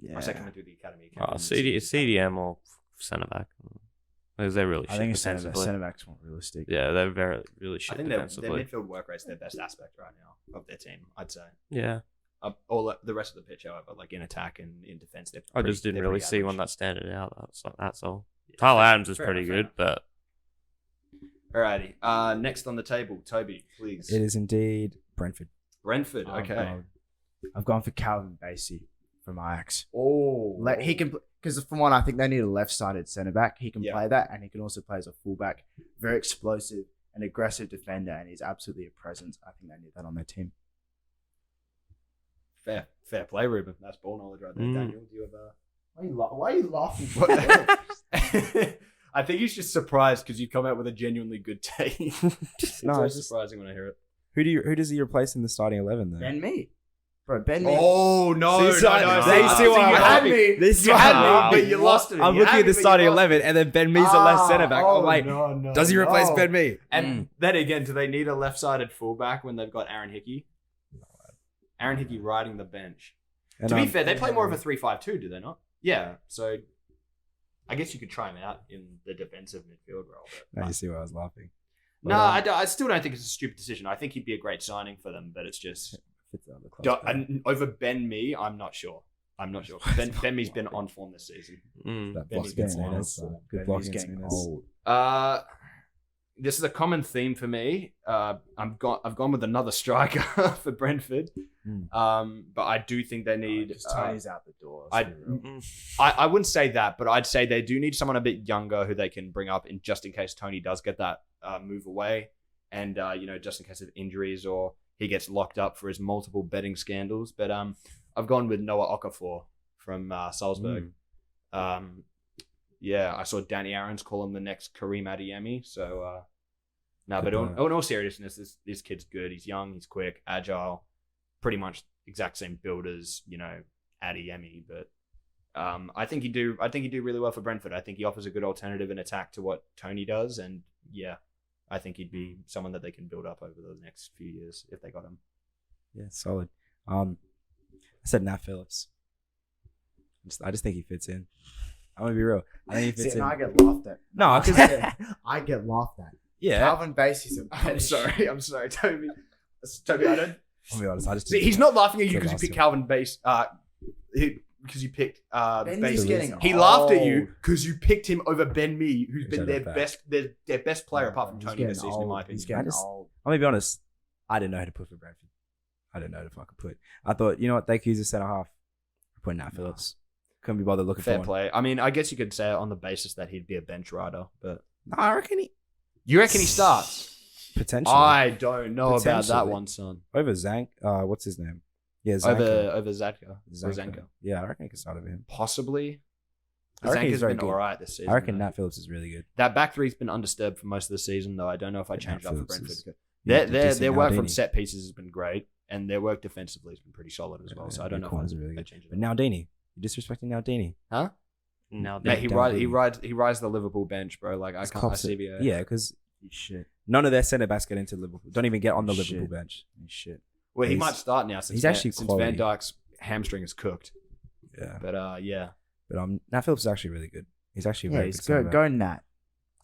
Yeah. I say coming through the academy. CDM or centre back. Because they're really I shit think defensively. centre backs more realistic. Yeah, they're really I shit think their defensively. midfield work rate's their best aspect right now of their team, I'd say. Yeah, All the rest of the pitch, however, like in attack and in defense, they're I pretty- just didn't they're really pretty see one average. that standed out. That's all. Yeah, Tyler fair- Adams is fair pretty enough, good, fair but Alrighty. Next on the table, Toby, please. It is indeed Brentford. Brentford. Okay. I've gone for Calvin Bassey from Ajax. Oh, He can, because from one, I think they need a left-sided centre back. He can Yeah. play that, and he can also play as a fullback. Very explosive, an aggressive defender, and he's absolutely a presence. I think they need that on their team. fair play, Ruben. That's ball knowledge right there. Mm. Daniel, do you have a? Why are you laughing? I think he's just surprised because you've come out with a genuinely good take. It's No, always it's just- surprising when I hear it. Who does he replace in the starting 11 then? Ben Me. Bro, Ben Me. Oh no! See, so you had me. This You is had what me, I'm but you lost it. I'm You looking had at the me, but you starting lost it. 11, and then Ben Mee's the left centre back. I'm like, no, does he replace no. Ben Mee? And then again, do they need a left-sided fullback when they've got Aaron Hickey? Aaron Hickey riding the bench. And, To be fair, they play more of a 3-5-2, do they not? Yeah. So I guess you could try him out in the defensive midfield role. Now you see why I was laughing. No, I still don't think it's a stupid decision. I think he'd be a great signing for them, but it's just Fits the other clubs better. over Ben Mee. I'm not sure. Ben Mee's been on form this season. That Ben block Mee's against getting Nunes. old. Good Ben block Mee's against getting Nunes. old. This is a common theme for me. I've gone with another striker for Brentford, but I do think they need. Tony's out the door. I wouldn't say that, but I'd say they do need someone a bit younger who they can bring up in just in case Tony does get that move away, and just in case of injuries or he gets locked up for his multiple betting scandals. But I've gone with Noah Okafor from Salzburg. Yeah, I saw Danny Aaron's call him the next Kareem Adeyemi. So no, but in all seriousness, this kid's good. He's young, he's quick, agile, pretty much exact same build as Adeyemi, but. I think he'd do really well for Brentford. I think he offers a good alternative in attack to what Tony does, and yeah, I think he'd be someone that they can build up over the next few years if they got him. Yeah, solid. I said Nat Phillips. I just think he fits in. I'm gonna be real. I think he fits in. I get laughed at. No, because I get laughed at. Yeah. Calvin Basie's a I'm sorry, Toby. Toby, I don't. I'll be honest. I just See, he's not laughing at you Good because you last picked year. Calvin Base. Because you picked Ben's Base. getting He laughed at you old. because you picked him over Ben Mee, who's Which been I their don't best player apart from He's Tony getting this season, in my old. opinion. He's getting just- old. I'm gonna be honest. I didn't know who to put for Brentford. I didn't know who to fucking put. I thought, you know what, they could use a centre half. I put Nat Phillips. Couldn't be bothered looking Fair for one. play. I mean, I guess you could say it on the basis that he'd be a bench rider, but No, I reckon he you reckon he starts? potentially I don't know about that Potentially. one, son. over Zank. What's his name? Yeah, Zanka. Over Zadka. Or Zanka. Zanka. Yeah, I reckon he could start over him. Possibly. I reckon he's Zanka's very been good. alright this season. I reckon though. Nat Phillips is really good. That back three's been undisturbed for most of the season, though. I don't know if I But changed Nat it up for Phillips Brentford. is- Their Yeah, decent their work from Naldini. set pieces has been great, and their work defensively has been pretty solid as well. So I don't know if corners I are really I good. change it But up. Naldini, you disrespecting Naldini? Huh? Now Mate, he Naldini. rides the Liverpool bench, bro. Like I It's can't. I cops see it. Yeah, because Shit. none of their centre backs get into Liverpool. Don't even get on the Shit. Liverpool bench. Shit. Well, he He's- might start now since he's actually since quality. Van Dijk's hamstring is cooked. Yeah, But yeah, but Nat Phillips is actually really good. He's actually a Yeah, very he's good. centre go back. go Nat.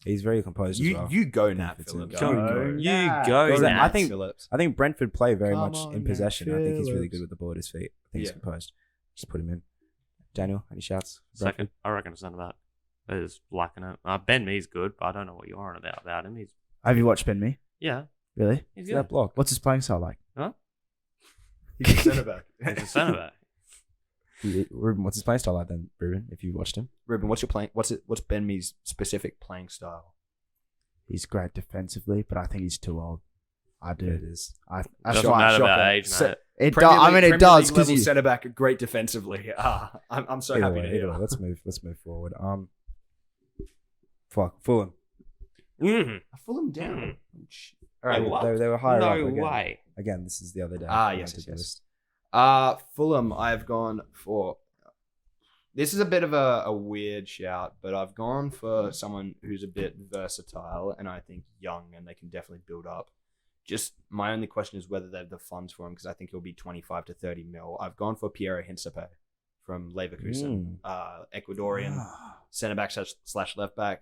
He's very composed as you well. you go Nat It's Phillips. a- Go, Go, you Nat. go. Because Nat. I think- Phillips. I think Brentford play very Come much on, in Nat possession. I think he's really Phillips. good with the ball at his feet. I think he's Yeah. composed. Just put him in. Daniel, any shouts? Second, I reckon it's centre back. Is lacking it. Ben Mee's good, but I don't know what you're on about him. He's Have you watched Ben Mee? yeah, Really? he's Brentford? That good. block. What's his playing style like? He's a centre back. He's a centre back. Ruben, what's his playing style like then, Ruben? If you watched him, Ruben, what's Ben Mee's specific playing style? He's great defensively, but I think he's too old. I do. it is. Doesn't Shocker, matter about shocker. age, Se- mate. It Premier does. I League- mean, it Premier does League because level centre back, great defensively. I'm so Either happy to way, hear. either way. Let's move forward. Fulham. Mm. Fulham down. Mm. All right. Wait, what? They were higher up No again. way. Again, this is the other day. Ah, I yes, wanted yes, to yes. list. Fulham, I've gone for. This is a bit of a weird shout, but I've gone for someone who's a bit versatile and I think young, and they can definitely build up. Just my only question is whether they have the funds for him, because I think he'll be 25 to 30 mil. I've gone for Piero Hinsepe from Leverkusen, Ecuadorian centre back slash left back,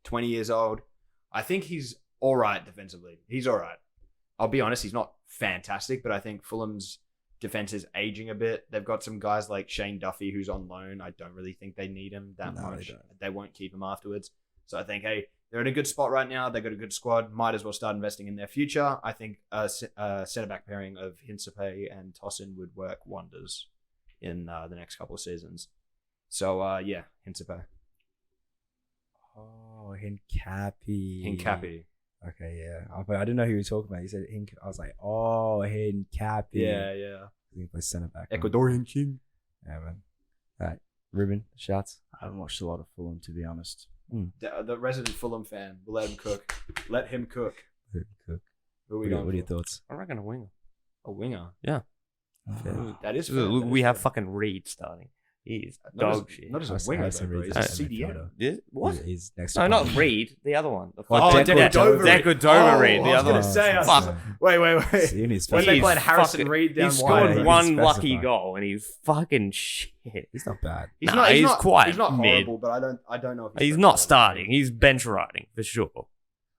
20 years old. I think he's all right defensively. He's all right. I'll be honest, he's not fantastic, but I think Fulham's defense is aging a bit. They've got some guys like Shane Duffy who's on loan. I don't really think they need him that No, they much. don't. They won't keep him afterwards. So I think, hey, they're in a good spot right now. They've got a good squad. Might as well start investing in their future. I think a centre-back pairing of Hinsepe and Tosin would work wonders in the next couple of seasons. So, yeah, Hinsepe. Oh, Hincapi. Hincapi. Okay, yeah. I didn't know who you were talking about. You said Hink. I was like, oh, Hincapi. Yeah. He plays centre back. Ecuadorian king. Yeah, man. All right, Ruben, shots. I haven't watched a lot of Fulham, to be honest. The resident Fulham fan. We'll let him cook. Let him cook. Cook. Who are we What going are your for? thoughts? I reckon a winger. A winger. Fair. That is fair. Look, That we is have fair. fucking Reed starting. He's Not dog as- shit. Not as Harrison- a winger, Harrison though, bro. Reed's He's a a centre CDM. midfielder. Yeah, what? He's next. No, to not Palmer. Reed. The other one. The Oh, fucking- Deco Deco Oh, Reed. I The was other gonna one. say, I was Fuck. like, wait. See, you need to When they He's played Harrison fucking- Reed down He wide, scored He one specified. lucky goal and he's fucking shit. He's not bad. He's Nah, not. he's quite He's not mid. horrible, but I don't know if He's first not level. starting. He's bench riding for sure.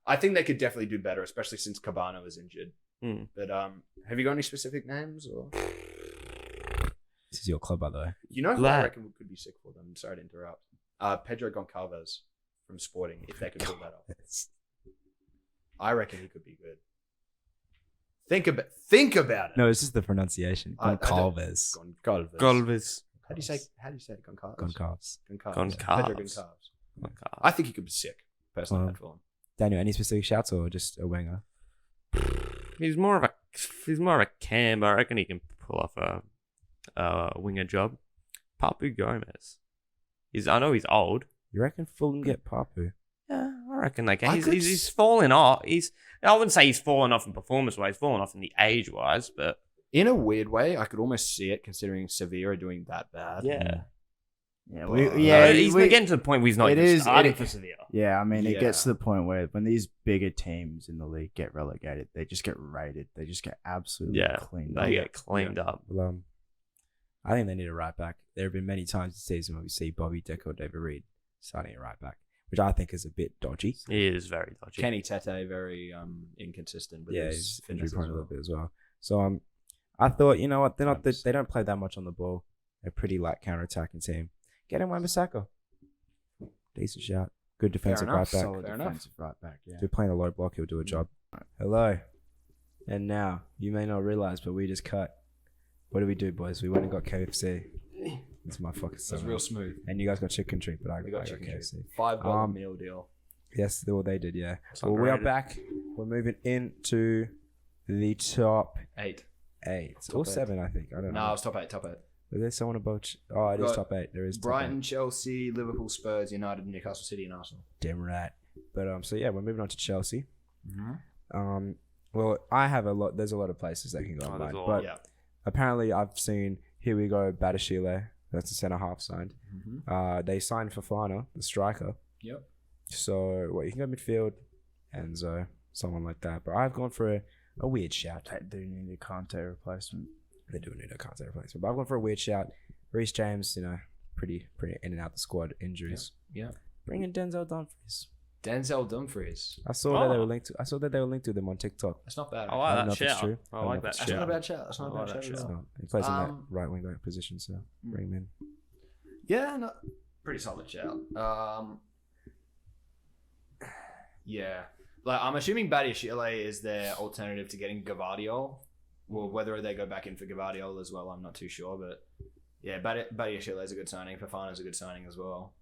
I think they could definitely do better, especially since Cabana was injured. Mm. But have you got any specific names or? This is your club, by the way. You know who I Glad. reckon could be sick for them? Sorry to interrupt. Pedro Goncalves from Sporting, if they could build that up. I reckon he could be good. Think about it. No, it's just the pronunciation. I don't- Goncalves. Goncalves. Golvis. How do you say it? Goncalves. Goncalves. Goncalves. Goncalves. Pedro Goncalves. I think he could be sick. Personally, I'd for him. Daniel, any specific shouts or just a winger? He's more of a cam, but I reckon he can pull off a winger job. Papu Gomez. I know he's old. You reckon Fulham get Papu? Yeah, I reckon they can. I He's, could he's falling off. I wouldn't say he's fallen off in performance wise. He's fallen off in the age wise, but In a weird way, I could almost see it considering Sevilla are doing that bad. yeah, Yeah, he's getting to the point where he's not it even is- starting it- for Sevilla. Yeah, I mean, it gets to Yeah. the point where when these bigger teams in the league get relegated, they just get raided. They just get absolutely Yeah, cleaned they up. get cleaned up. Well, I think they need a right back. There have been many times this season where we see Bobby Deco or David Reed starting a right back. which I think is a bit dodgy. He is very dodgy. Kenny Tete, very inconsistent with Yeah, his he's injury fitness prone as a well. little bit as well. So I thought, you know what, they don't play that much on the ball. They're a pretty light counter-attacking team. Get him Wan-Bissaka. Decent shout. Good defensive enough. right back. Solid Fair enough. defensive right back. Yeah. If you're playing a low block, he'll do a job. Hello. And now, you may not realize, but we just cut. What do we do, boys? We went and got KFC. It's my fucking It was stomach. real smooth. And you guys got chicken treat, but I We got got chicken KFC. $5 meal deal. Yes, well, they did, yeah. It's Well, we are underrated. back. We're moving into the top 8. 8. Top Or eight. 7, I think. I don't No, know. it was top 8. Top 8. Is there someone above? Oh, it is Got top 8. There is top Brighton, 8. Chelsea, Liverpool, Spurs, United, Newcastle City, and Arsenal. Damn right. But so yeah, we're moving on to Chelsea. Mm-hmm. Well, I have a lot. There's a lot of places that can go Oh, on there's mine, a lot. but Yeah. apparently I've seen. Here we go, Badashile. That's the centre half signed. Mm-hmm. They signed Fofana, the striker. Yep. So what you can go midfield, Enzo, someone like that. But I've gone for a weird shout. They do need a Kante replacement. They do need a Kante replacement, but I've gone for a weird shout. Reece James, pretty in and out the squad, injuries. Yeah. Bring in Denzel Dumfries. Denzel Dumfries. I saw that they Oh. were linked to. I saw that they were linked to them on TikTok. That's not bad. I I like don't know that if it's shout. true. I I don't like know that if it's That's true. not a bad shout. That's not I a bad like that shout. shout. at all. So he plays in that Um, right wing back position, so bring him in. Yeah, no, pretty solid shout. Yeah, like I'm assuming Badiashile is their alternative to getting Gvardiol. Well, whether they go back in for Gvardiol as well, I'm not too sure. But yeah, Badiashile is a good signing. Fofana is a good signing as well.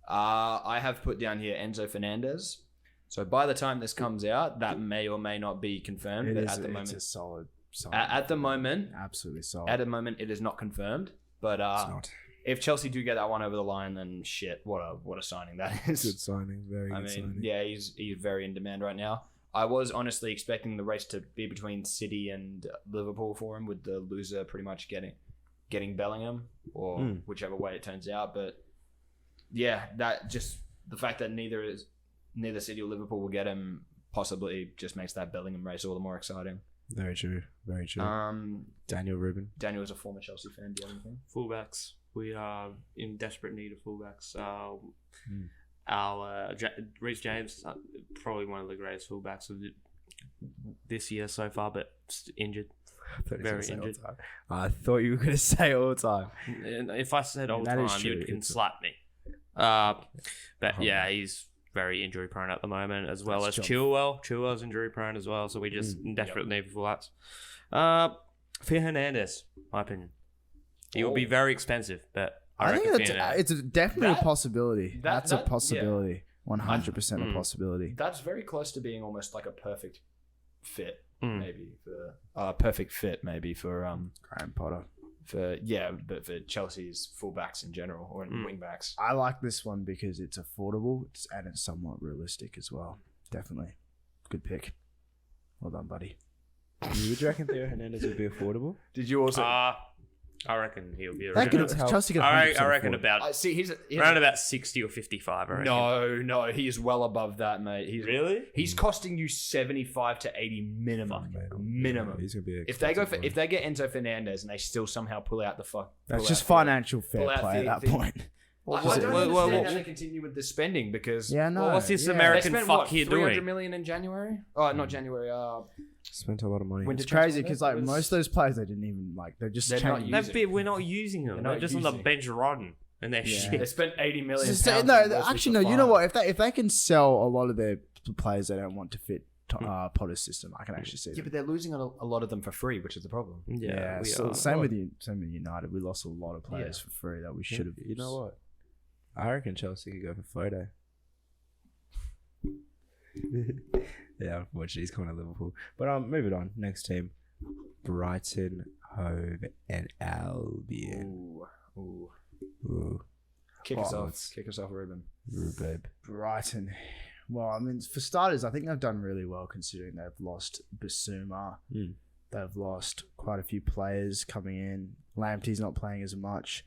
I have put down here Enzo Fernandez. So by the time this comes out, that may or may not be confirmed. But at the It's moment, a solid. at the moment, absolutely solid. at the moment, it is not confirmed. But It's not if Chelsea do get that one over the line, then shit, what a signing that is. good signing. Very I good mean, signing. yeah, he's very in demand right now. I was honestly expecting the race to be between City and Liverpool for him, with the loser pretty much getting Bellingham, or whichever way it turns out. But yeah, that just the fact that neither City or Liverpool will get him possibly just makes that Bellingham race all the more exciting. Very true. Very true. Daniel Rubin. Daniel is a former Chelsea fan. Do you have anything? Fullbacks. We are in desperate need of fullbacks. Reece James is probably one of the greatest fullbacks of this year so far, but injured. Very injured. I thought you were going to say all the time. And if I said all the That is time, true. you can It's- slap me. But Oh, yeah, man. he's very injury prone at the moment, as well That's as job. Chilwell. Chilwell's injury prone as well, so we just desperately need fullbacks. Theo Hernandez, my opinion. He will be very expensive, but I think reckon Theo Hernandez- it's definitely That- a possibility. That's a that- possibility. 100% a possibility. That's very close to being almost like a perfect fit, Mm. maybe for perfect fit, maybe for Graham Potter. but for Chelsea's fullbacks in general or wing backs. I like this one because it's affordable and it's somewhat realistic as well. Definitely. Good pick. Well done, buddy. Would you reckon Theo Hernandez would be affordable? Did you also? I reckon he'll be That around. could, Chelsea could I 100% reckon afford it. about See, he's around about 60 or 55. I reckon. no, he's well above that, mate. Really? He's costing you 75 to 80 minimum. Minimum. He's going to be. If they get Enzo Fernandez and they still somehow pull out the fuck, That's pull just out financial fair pull out play at the- that point. I don't understand well, how they continue with the spending because Yeah, no. Well, what's this yeah. they American spent fuck what, here 300 doing? million in January? Oh, not January. Spent a lot of money. Winter It's crazy transfer because window? like It was- most of those players they didn't even like. They're just They're not changing. using- We're not using them. They're They're not just on the using. bench rotting, and they're Yeah. shit. They spent 80 million. Just- pounds no, in mostly actually, for no. You know fire. what? If they can sell a lot of their players they don't want to fit Potter's system, I can actually see. Yeah, them. but they're losing a lot of them for free, which is the problem. Yeah, we so are. same with you. Same with United. We lost a lot of players Yeah. for free that we should have. You know what? I reckon Chelsea could go for Foden. Yeah, unfortunately, he's coming to Liverpool. But moving on. Next team, Brighton, Hove, and Albion. Ooh, Kick Oh, us off. it's- Kick us off, Ruben. Rhubarb. Brighton. Well, I mean, for starters, I think they've done really well considering they've lost Bissouma. Mm. They've lost quite a few players coming in. Lamptey's not playing as much.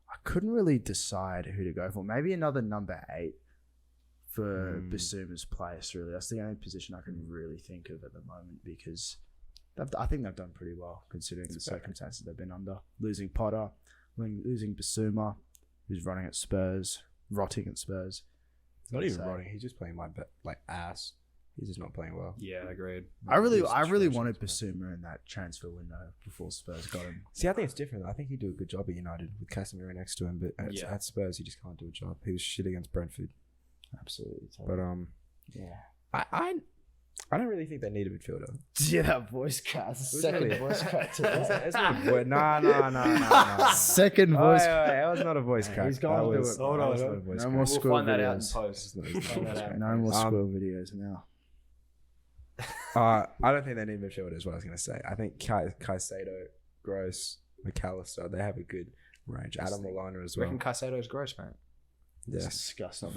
I couldn't really decide who to go for. Maybe another number 8 for Bissouma's place, really. That's the only position I can really think of at the moment because I think they've done pretty well considering the circumstances they've been under. Losing Potter, losing Bissouma, who's rotting at Spurs. It's not even rotting. He's just playing like ass. He's just not playing well. Yeah, agreed. I really wanted Basuma in that transfer window before Spurs got him. See, I think it's different. I think he'd do a good job at United with Casemiro next to him, but at Spurs, he just can't do a job. He was shit against Brentford. Absolutely. But I don't really think they need a midfielder. Yeah, that voice crack. Second voice crack. No. Second voice crack. That was not a voice crack. He's going to do it. Hold on. No more squirrel We'll find that out in videos. post. No more squirrel videos now. I don't think they need midfielder is what I was going to say. I think Caicedo, Gross, McAllister, they have a good range. Adam Lallana as well. Reckon Caicedo's gross, mate. Yes. Disgusting.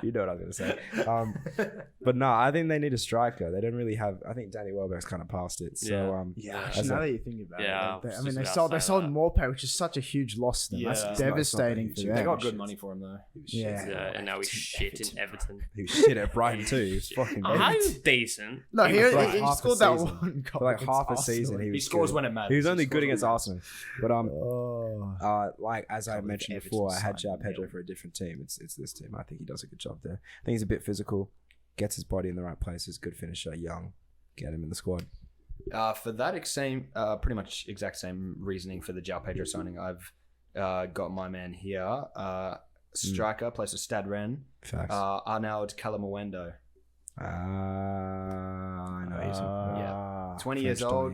You know what I was going to say. But no, I think they need a striker. They don't really have. I think Danny Welbeck's kind of past it. So Actually, now that you think about it, I mean, they sold Morpay, which is such a huge loss to them. Yeah, that's devastating for them. They got good money for him though. Yeah. And now he's shit in Everton. He was shit at Brighton too. He was fucking I'm decent. No, he half scored a that season. one goal For like against half a Arsenal. season. He scores when it matters. He was only good against Arsenal. But Oh. like as I mentioned before, I had João Pedro for a different team. It's this team. I think he does a good job there. I think he's a bit physical, gets his body in the right places, good finisher, young. Get him in the squad. For that pretty much exact same reasoning for the João Pedro signing, I've got my man here. Striker, plays for Stade Rennes. Facts. Arnaud Calamawendo. I know he's 20 years old,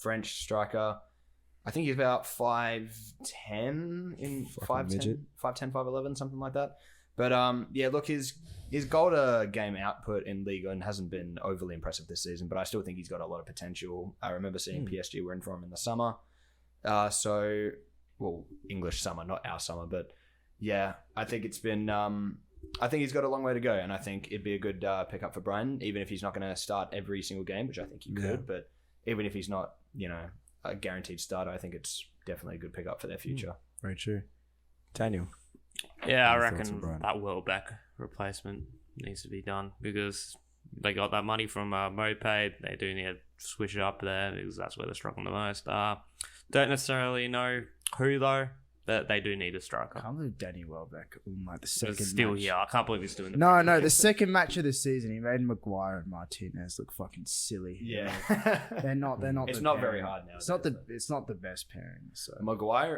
French striker. I think he's about 5'10 in 5'10, 5'11, something like that. But look, his goal to game output in Ligue 1 hasn't been overly impressive this season, but I still think he's got a lot of potential. I remember seeing PSG were in for him in the summer. English summer, not our summer, but yeah, I think it's been. I think he's got a long way to go, and I think it'd be a good pickup for Brighton, even if he's not going to start every single game, which I think he could. But even if he's not, a guaranteed starter, I think it's definitely a good pickup for their future. very true. Daniel. Yeah, I Your thoughts reckon on Brighton? that Welbeck replacement needs to be done because they got that money from Mopay. They do need to switch it up there because that's where they're struggling the most. Don't necessarily know who though, but they do need a I striker. can't believe Danny Welbeck on like the But second it's still match. here. I can't believe he's doing the No, the second match of the season, he made Maguire and Martinez look fucking silly. Yeah, They're not. It's the not pairing. very hard now. It's not the best pairing. So Maguire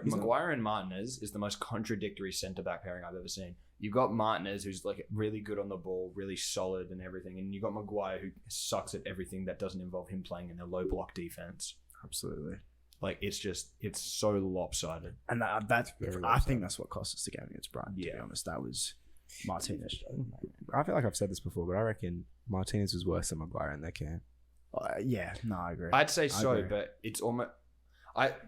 and Martinez is the most contradictory centre back pairing I've ever seen. You've got Martinez, who's like really good on the ball, really solid and everything, and you've got Maguire, who sucks at everything that doesn't involve him playing in the low block defense. absolutely. Like it's so lopsided. And that's Very I think that's what cost us the game against Brighton. To be Yeah. honest, that was Martinez. I feel like I've said this before, but I reckon Martinez was worse than Maguire in their camp. Yeah, no, I agree. I'd say so, agree. but it's almost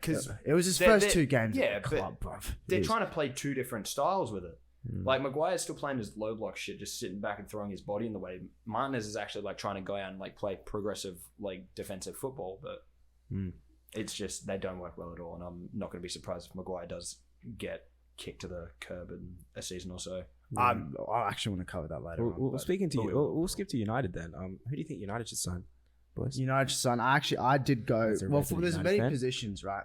because It was his they're- first they're- 2 games yeah, at the club, but bruv. they're It is. trying to play two different styles with it. Like Maguire's still playing his low block shit, just sitting back and throwing his body in the way. Martinez is actually like trying to go out and like play progressive, like defensive football, but it's just they don't work well at all. And I'm not going to be surprised if Maguire does get kicked to the curb in a season or so. I actually want to cover that later. Well, on, speaking to but you, we we'll, will. we'll skip to United then. Who do you think United should sign, boys? United son. I did go. As a Well, resident there's United many fan. positions, right?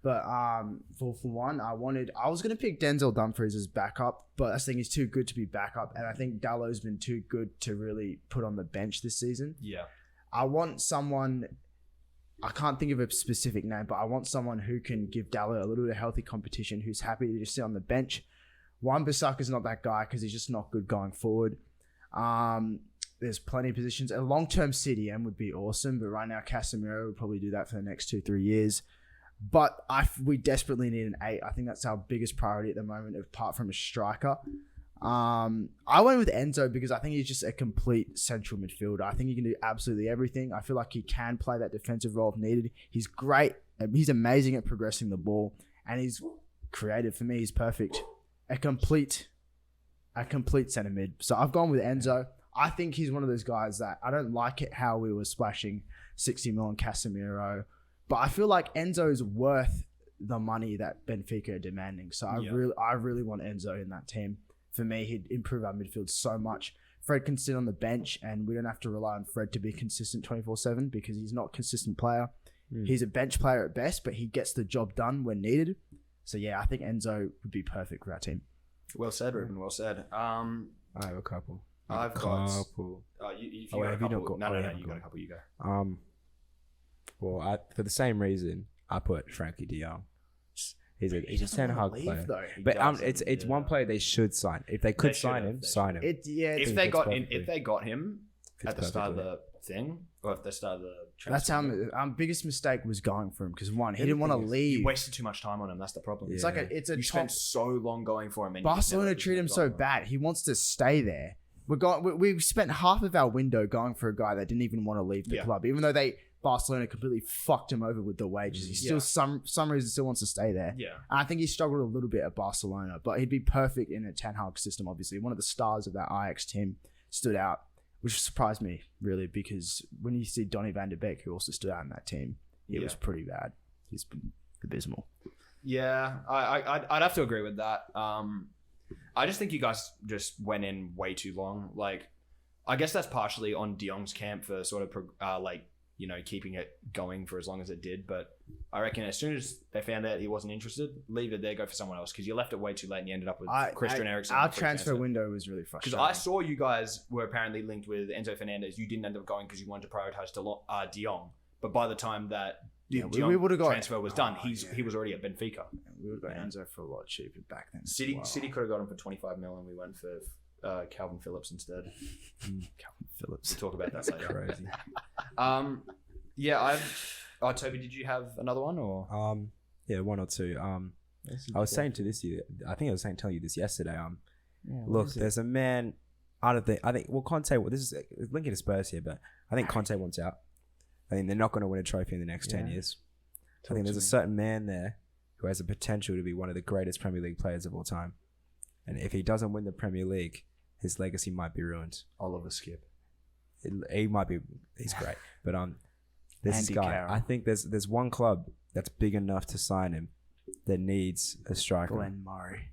But for one, I was gonna pick Denzel Dumfries as backup, but I think he's too good to be backup, and I think Dallow's been too good to really put on the bench this season. Yeah, I want someone. I can't think of a specific name, but I want someone who can give Dallo a little bit of healthy competition, who's happy to just sit on the bench. Wan-Bissaka's not that guy because he's just not good going forward. There's plenty of positions. A long-term CDM would be awesome, but right now Casemiro would probably do that for the next 2-3 years. But we desperately need an 8. I think that's our biggest priority at the moment, apart from a striker. I went with Enzo because I think he's just a complete central midfielder. I think he can do absolutely everything. I feel like he can play that defensive role if needed. He's great. He's amazing at progressing the ball, and he's creative. For me, he's perfect. A complete centre mid. So I've gone with Enzo. I think he's one of those guys that I don't like it how we were splashing 60 mil on Casemiro, but I feel like Enzo is worth the money that Benfica are demanding. So I really want Enzo in that team. For me, he'd improve our midfield so much. Fred can sit on the bench, and we don't have to rely on Fred to be consistent 24/7 because he's not a consistent player. He's a bench player at best, but he gets the job done when needed. So yeah, I think Enzo would be perfect for our team. Well said, Ruben. Well said. I have a couple. I've got. If you Oh, got a have you not couple, got- no, oh, no, yeah, you go got on. a couple. You go. Well, for the same reason, I put Frankie De Jong. He's a doesn't Ten wanna Hag leave, player. though. He But doesn't, it's one yeah. player they should sign. If they could They sign should've, him, they sign him. It's If think they fits got perfectly. if they got him Fits at the start of perfectly. the thing, or at the start of the That's transfer, our biggest mistake was going for him because one, he The didn't want to thing is, leave. you wasted too much time on him. That's the problem. It's Yeah. like it's a You top. spent so long going for him. And Barcelona you never- treat him so bad. He wants to stay there. We spent half of our window going for a guy that didn't even want to leave the Yeah. club, even though Barcelona completely fucked him over with the wages. He still some reason still wants to stay there. Yeah. I think he struggled a little bit at Barcelona, but he'd be perfect in a Ten Hag system. Obviously, one of the stars of that Ajax team stood out, which surprised me really because when you see Donny van de Beek, who also stood out in that team, it was pretty bad. He's been abysmal. Yeah, I'd have to agree with that. I just think you guys just went in way too long. Like, I guess that's partially on De Jong's camp for sort of keeping it going for as long as it did. But I reckon as soon as they found out he wasn't interested, leave it there, go for someone else because you left it way too late and you ended up with Christian Eriksen. Our transfer window was really Because frustrating. I saw you guys were apparently linked with Enzo Fernandez. You didn't end up going because you wanted to prioritize De Jong. But by the time that Yeah, De Jong we would've got- transfer was done, Oh, yeah. he was already at Benfica. We would have got Yeah. Enzo for a lot cheaper back then. City Wow. City could have got him for 25 mil, and we went for Calvin Phillips instead. Calvin Phillips. We'll talk about that later. Crazy. Yeah, Toby, did you have another one or? Yeah, one or two. I was saying to this year, I think I was telling you this yesterday. Look, there's a man. I think Conte. Well, this is linking to Spurs here, but I think Conte wants out. I think they're not going to win a trophy in the next 10 years. I think there's a certain man there who has the potential to be one of the greatest Premier League players of all time. And if he doesn't win the Premier League, his legacy might be ruined. Oliver Skip. He might be. He's great, but there's this Andy guy. Carroll. I think there's one club that's big enough to sign him that needs a striker. Glenn Murray.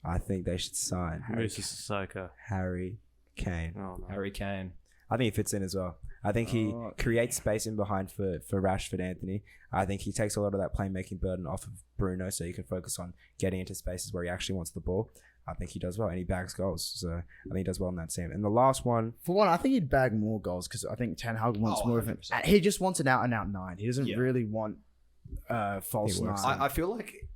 I think they should sign Musa Sissoko. Harry Kane. Oh, no. Harry Kane. I think he fits in as well. I think he creates space in behind for Rashford Anthony. I think he takes a lot of that playmaking burden off of Bruno so he can focus on getting into spaces where he actually wants the ball. I think he does well and he bags goals. So I think he does well in that team. And the last one, For one, I think he'd bag more goals because I think Ten Hag wants more of an. 100%. He just wants an out-and-out nine. He doesn't Yeah. really want false He works nine. I feel like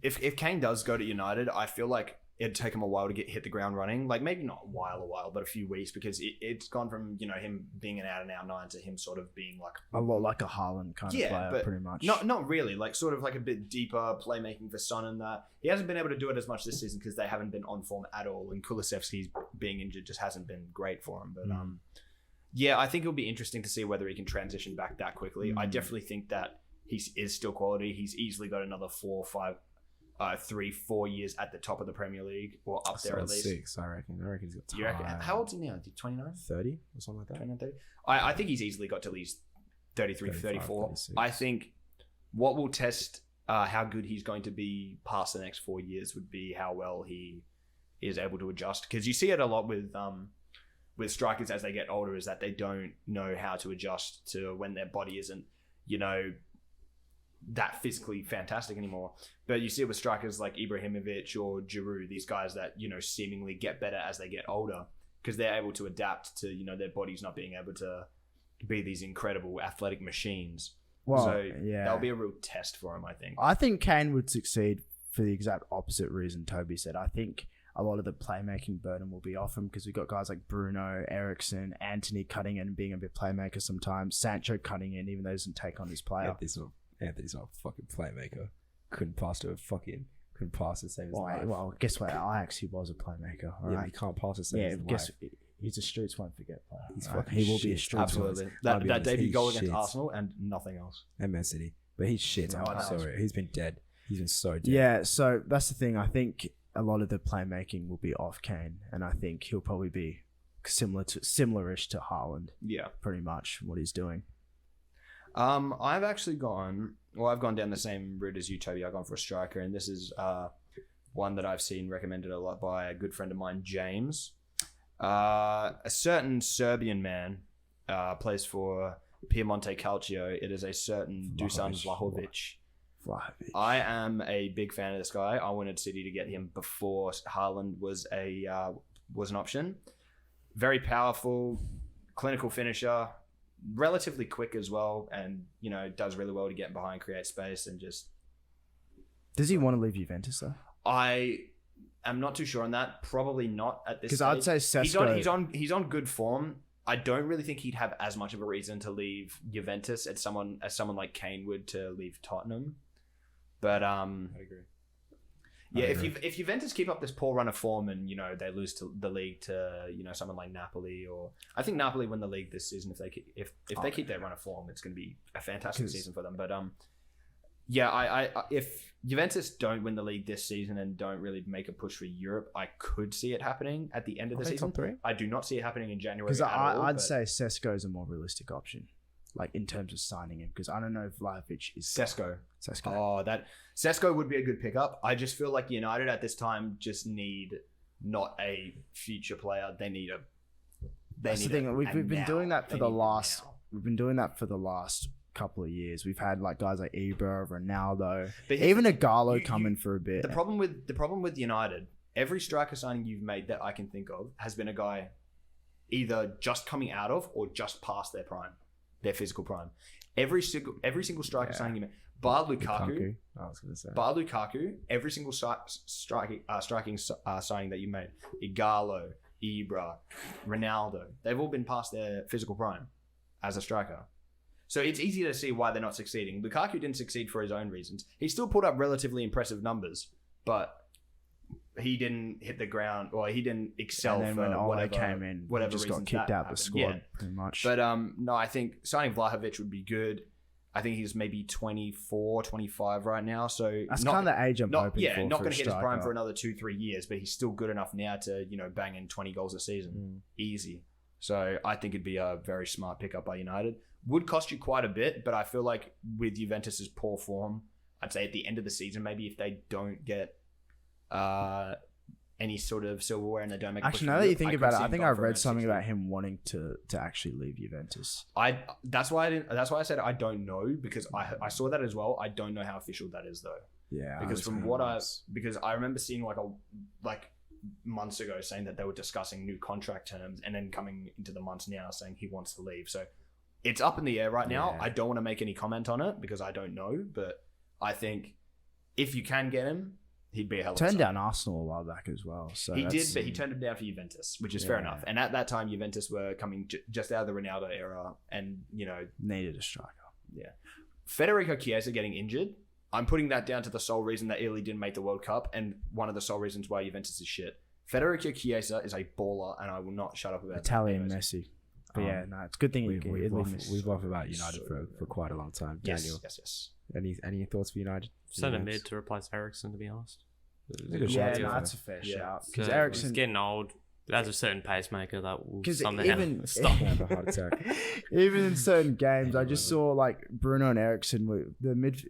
if Kane does go to United, I feel like it'd take him a while to hit the ground running. Like maybe not a while, but a few weeks because it's gone from him being an out-and-out nine to him sort of being like A lot like a Haaland kind of player, but pretty much. Not really. Like sort of like a bit deeper playmaking for Son and that. He hasn't been able to do it as much this season because they haven't been on form at all. And Kulusevski's being injured just hasn't been great for him. But yeah, I think it'll be interesting to see whether he can transition back that quickly. I definitely think that he is still quality. He's easily got another 3-4 years at the top of the Premier League or up there at least. 6, I reckon. He's got You reckon? time. How old's he now? 29? 30 or something like that? 29, 30? I think he's easily got to at least 33, 35, 34. 36. I think what will test how good he's going to be past the next 4 years would be how well he is able to adjust. Because you see it a lot with strikers as they get older is that they don't know how to adjust to when their body isn't, that physically fantastic anymore. But you see it with strikers like Ibrahimovic or Giroud, these guys that, seemingly get better as they get older because they're able to adapt to, their bodies not being able to be these incredible athletic machines. Well, So yeah. that'll be a real test for him, I think. I think Kane would succeed for the exact opposite reason Toby said. I think a lot of the playmaking burden will be off him because we've got guys like Bruno, Eriksen, Anthony cutting in and being a bit playmaker sometimes, Sancho cutting in even though he doesn't take on his player. Anthony's not a fucking playmaker. Couldn't pass to save his life. Well, guess what? At Ajax, he was a playmaker. All Yeah, but right. he can't pass to save Yeah, his guess life. he's a streets won't forget player. He's All right? fucking He will be a shit. streets Absolutely. I'll That be honest, debut he's goal against shit. Arsenal and nothing else. And Man City. But he's shit. No, I'm no. sorry. He's been dead. He's been so dead. Yeah, so that's the thing. I think a lot of the playmaking will be off Kane, and I think he'll probably be similar-ish to Haaland, Yeah. pretty much what he's doing. I've gone down the same route as you, Toby. I've gone for a striker, and this is one that I've seen recommended a lot by a good friend of mine, James. A certain Serbian man plays for Piemonte Calcio. It is a certain Dusan Vlahovic. Vlahovic. I am a big fan of this guy. I wanted City to get him before Haaland was an option. Very powerful, clinical finisher, relatively quick as well, and does really well to get behind, create space, and just. Does he want to leave Juventus though? I am not too sure on that. Probably not at this. Because I'd I'd say Sesko. He's on good form. I don't really think he'd have as much of a reason to leave Juventus as someone like Kane would to leave Tottenham. But I agree. Yeah, if Juventus keep up this poor run of form and they lose to the league to someone like Napoli, or I think Napoli win the league this season if they keep their run of form, it's going to be a fantastic season for them. But I if Juventus don't win the league this season and don't really make a push for Europe, I could see it happening at the end of the season. Top three? I do not see it happening in January. Because I'd say Sesko is a more realistic option, like in terms of signing him. Because I don't know if Vlahovic is Sesko. Oh, that Sesko would be a good pickup. I just feel like United at this time just need not a future player. They need a. That's the thing. We've been doing that for the last. We've been doing that for the last couple of years. We've had like guys like Ibra, Ronaldo, even Igalo coming for a bit. The problem with United, every striker signing you've made that I can think of has been a guy either just coming out of or just past their prime, their physical prime. Every single striker signing you made, bar Lukaku. I was going to say. Bar Lukaku, every single striking signing that you made, Igalo, Ibra, Ronaldo, they've all been past their physical prime as a striker. So it's easy to see why they're not succeeding. Lukaku didn't succeed for his own reasons. He still put up relatively impressive numbers, but he didn't hit the ground, or he didn't excel. And then for when Ole whatever, came in, whatever just got reasons kicked that out the happened. squad, Yeah. pretty much. But no, I think signing Vlahovic would be good. I think he's maybe 24, 25 right now. So that's kind of the age I'm hoping for. Not going to hit his prime striker. for another 2-3 years, but he's still good enough now to bang in 20 goals a season, easy. So I think it'd be a very smart pickup by United. Would cost you quite a bit, but I feel like with Juventus's poor form, I'd say at the end of the season, maybe if they don't get any sort of silverware and they don't make. Actually, now that you think about it, I think I've read something about him wanting to actually leave Juventus. That's why I said I don't know, because I saw that as well. I don't know how official that is though. Yeah, because because I remember seeing like months ago saying that they were discussing new contract terms, and then coming into the months now saying he wants to leave. So it's up in the air right now. Yeah. I don't want to make any comment on it because I don't know, but I think if you can get him, he'd be a hell of a turned sign. down Arsenal a while back as well. So He did, but he turned him down for Juventus, which is fair enough. And at that time, Juventus were coming just out of the Ronaldo era, and needed a striker. yeah. Federico Chiesa getting injured, I'm putting that down to the sole reason that Italy didn't make the World Cup, and one of the sole reasons why Juventus is shit. Federico Chiesa is a baller, and I will not shut up about Italian that. Messi. But yeah, no, it's a good thing We've laughed about United for quite a long time. Daniel, Yes. any thoughts for United? Centre mid to replace Eriksen, to be honest. Yeah, no, that's a fair shout. Because He's Eriksen getting old. There's a certain pacemaker that will 'Cause somehow even- stop. Have a heart attack. even in certain games, I just saw like Bruno and Eriksen were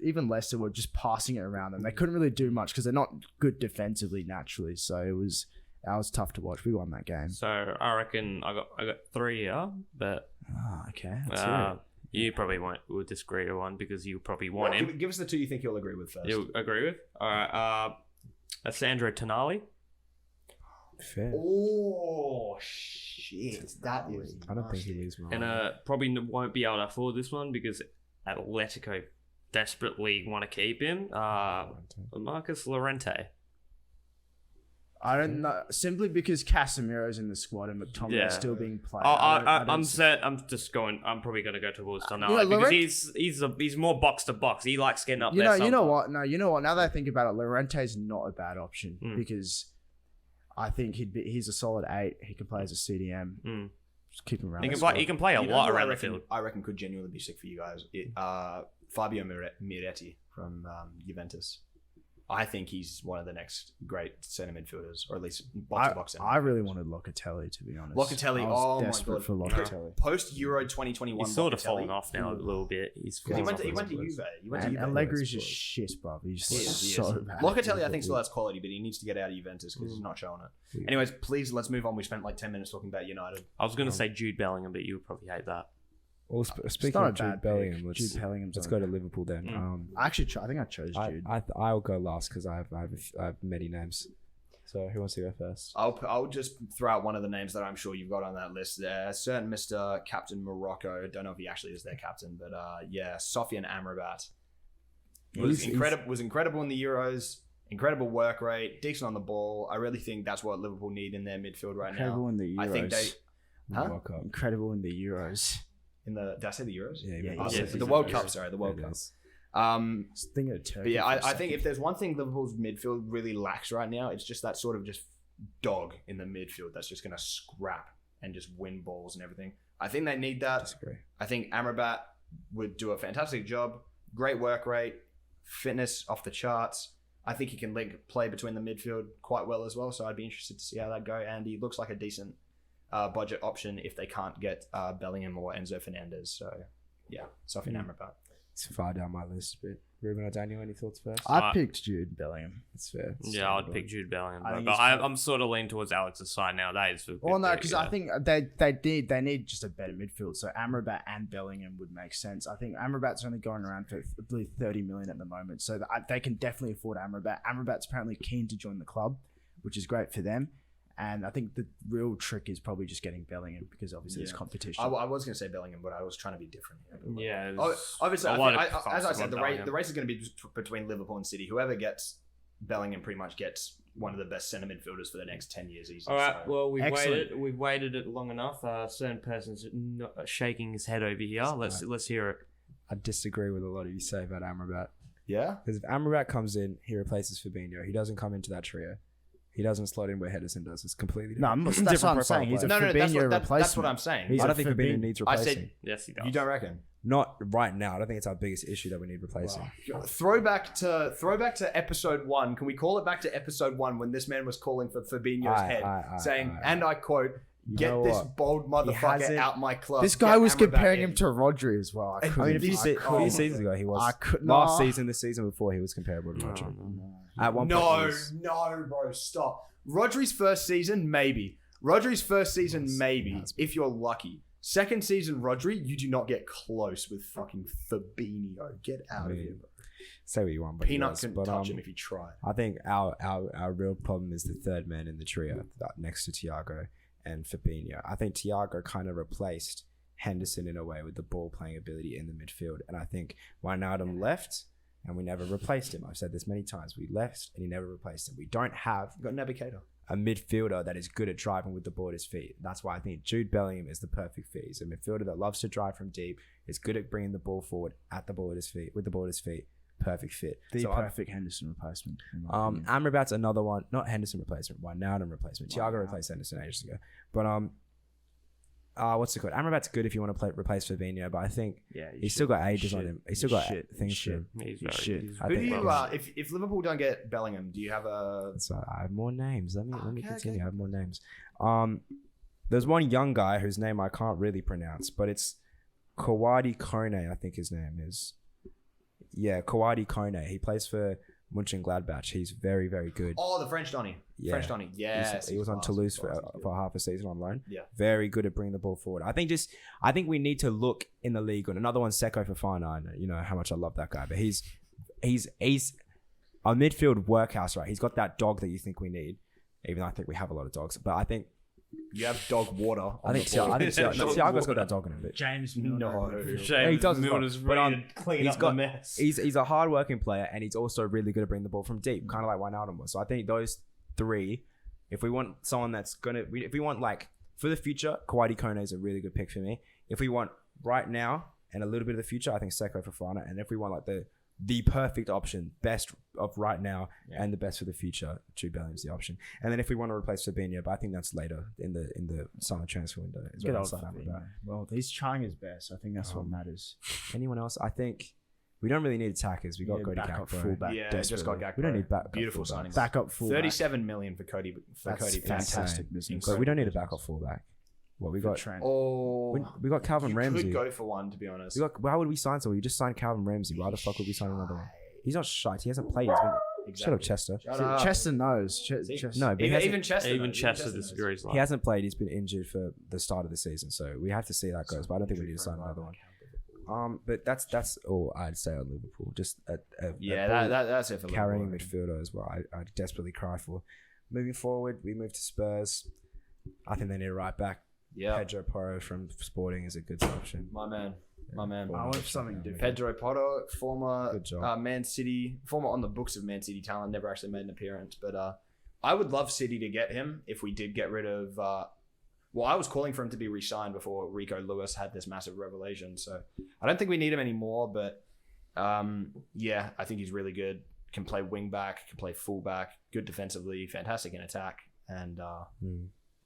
even Leicester were just passing it around them. They couldn't really do much because they're not good defensively naturally. So that was tough to watch. We won that game. So I reckon I got 3 here, but Okay. Let's hear it. you probably will disagree with one because you probably want him. Give us the two you think you'll agree with first. You agree with? All right. Sandro Tonali. Fair. Oh shit! That is. I don't think he leaves my And probably won't be able to afford this one because Atletico desperately want to keep him. Marcus Llorente. I don't know. Simply because Casemiro's in the squad and McTominay is still being played. I'm probably going to go towards Tonali because he's more box to box. He likes getting up there. You know what? No, you know what? Now that I think about it, Llorente's not a bad option because I think he's a solid 8. He can play as a CDM. Just keep him around. He can play a lot around the field. I reckon could genuinely be sick for you guys. Fabio Miretti from Juventus. I think he's one of the next great centre midfielders, or at least box-to-box centre. I really wanted Locatelli, to be honest. Locatelli, I was my desperate god, for Locatelli. Post Euro 2021, He's sort of fallen off now a little bit. He went to Juve. And Allegri's just shit, bro. He's so bad. Locatelli, I think, still has quality, but he needs to get out of Juventus because he's not showing it. Anyways, please let's move on. We spent like 10 minutes talking about United. I was going to say Jude Bellingham, but you would probably hate that. Well, It's speaking not of a Jude bad Bellingham, pick. let's Jude Bellingham's let's not go a to bad Liverpool then. I think I think I chose Jude. I'll go last because I have many names. So who wants to go first? I'll just throw out one of the names that I'm sure you've got on that list there. A certain Mr. Captain Morocco. Don't know if he actually is their captain, but Sofian Amrabat was incredible in the Euros. Incredible work rate, decent on the ball. I really think that's what Liverpool need in their midfield right Incredible now. in the Euros. I think they World Cup. Incredible in the Euros. did I say the Euros? Yeah, Oh, yeah, the yeah. World Cup. Sorry, the World Cup. Thinking of Turkey. But yeah, for a I think second. if there's one thing Liverpool's midfield really lacks right now, it's just that sort of just dog in the midfield that's just going to scrap and just win balls and everything. I think they need that. Disagree. I think Amrabat would do a fantastic job. Great work rate, fitness off the charts. I think he can play between the midfield quite well as well. So I'd be interested to see how that go. And he looks like a decent budget option if they can't get Bellingham or Enzo Fernandez. So yeah, Sofian Amrabat. It's far down my list, but Ruben or Daniel, any thoughts first? I picked Jude Bellingham. It's fair. Yeah, I'd pick Jude Bellingham, I think but he's I'm sort of leaning towards Alex's side nowadays. Well, no, because I think they need just a better midfield. So Amrabat and Bellingham would make sense. I think Amrabat's only going around for I believe 30 million at the moment, so they can definitely afford Amrabat. Amrabat's apparently keen to join the club, which is great for them. And I think the real trick is probably just getting Bellingham because obviously there's competition. I was going to say Bellingham, but I was trying to be different here. Yeah, Obviously, as I said, the Bellingham. race is going to be between Liverpool and City. Whoever gets Bellingham pretty much gets one of the best centre midfielders for the next 10 years easily. All right. So. Well, Excellent. We've waited it long enough. Certain person's shaking his head over here. Let's hear it. I disagree with a lot of you say about Amrabat. Yeah? Because if Amrabat comes in, he replaces Fabinho. He doesn't come into that trio. He doesn't slot in where Henderson does. It's completely No, different. that's what different I'm profile saying. He's a player. Fabinho that's replacement. what I'm saying. He's I a don't think Fabinho Fabinho. needs I replacing. said Yes, he does. you don't reckon? Not right now. I don't think it's our biggest issue that we need replacing. Throwback to episode 1. Can we call it back to episode 1 when this man was calling for Fabinho's head, saying, and I quote, "Get know this what? bold motherfucker hasn't- out my club." This guy Get was Amrabat comparing in." him to Rodri as well. I I mean, a few couldn't. seasons ago, he was. I could Last not. season, the season before, he was comparable to Rodri. At one point, he No, was- no, bro, stop. Rodri's first season, maybe. Rodri's first season, maybe, That's- if you're lucky. Second season, Rodri, you do not get close with fucking Fabinho. Get out of here, bro. say what you want, but he Peanut was. couldn't But, touch him if he tried. I think our real problem is the third man in the trio next to Thiago and Fabinho. I think Thiago kind of replaced Henderson in a way with the ball playing ability in the midfield, and I think Wijnaldum left and we never replaced him. I've said this many times. We left and he never replaced him. We don't have Got Navigator. a midfielder that is good at driving with the ball at his feet. That's why I think Jude Bellingham is the perfect fit. He's a midfielder that loves to drive from deep, is good at bringing the ball forward at the ball at his feet, with the ball at his feet. Perfect fit. The So perfect Henderson replacement. in my opinion. Amrabat's another one, not Henderson replacement, Wijnaldum replacement. Thiago replaced Henderson ages ago. But what's it called? Amrabat's good if you want to replace Fabinho, but I think yeah, he's still got ages on him. He's still got things to. He's He's very. shit. he's I Who think do you, well- if Liverpool don't get Bellingham, do you have a... So I have more names. Let me Okay, continue. okay. I have more names. There's one young guy whose name I can't really pronounce, but it's Kawadi Kone, I think his name is. Yeah, Kawadi Kone. He plays for Mönchengladbach. He's very, very good. Oh, the French Donny. Yeah. French Donny. Yes. He was on class, Toulouse class, for half a season on loan. Yeah. Very good at bringing the ball forward. I think we need to look in the league. And another one, Seko Fofana. I know, you know how much I love that guy, but he's a midfield workhorse, right? He's got that dog that you think we need, even though I think we have a lot of dogs. But I think You have dog water. I think Thiago's got that dog in him. But James No. Yeah, he does as well. Milner's But, ready to clean he's up got- the mess. he's a hard-working player, and he's also really good at bringing the ball from deep, kind of like Wijnaldum was. So I think those three, if we want someone that's if we want like for the future, Kawadi Kone is a really good pick for me. If we want right now and a little bit of the future, I think Seko Fofana. And if we want like the perfect option, best of right now and the best for the future, Jude Bellingham's the option. And then if we want to replace Fabinho, but I think that's later in the summer transfer window. Is Good what I'm old saying about Fabinho. Well, he's trying his best. I think that's what matters. Anyone else? I think we don't really need attackers. We got Yeah, Cody backup Gakpo. fullback. Yeah, just got Gakpo. We don't need back. Beautiful fullback. signings. Backup fullback. 37 million for Cody. That's Cody. fantastic Insane. business. But we don't need a backup fullback. What we got? Trent. Oh, We got Calvin you Ramsey. could go for one, to be honest. Why would we sign someone? We just signed Calvin Ramsey. Why the fuck would we sign another one? He's not shite. He hasn't played. Shut up, Chester. Shut up. Chester knows. See? No, but he hasn't- even Chester. Even knows. Chester knows. disagrees. He hasn't played. He's been injured for the start of the season, so we have to see how that goes. But I don't think we need to sign another one. But that's all I'd say on Liverpool. Just a That's it for carrying Liverpool. midfielder as well. I desperately cry for. Moving forward, we move to Spurs. I think they need a right back. Yeah, Pedro Porro from Sporting is a good option. my man. My man. I want something different. Pedro Porro, former Good job. Man City, former on the books of Man City talent, never actually made an appearance. But I would love City to get him if we did get rid of. Well, I was calling for him to be re-signed before Rico Lewis had this massive revelation. So I don't think we need him anymore. But yeah, I think he's really good. Can play wing back, can play full back, good defensively, fantastic in attack, and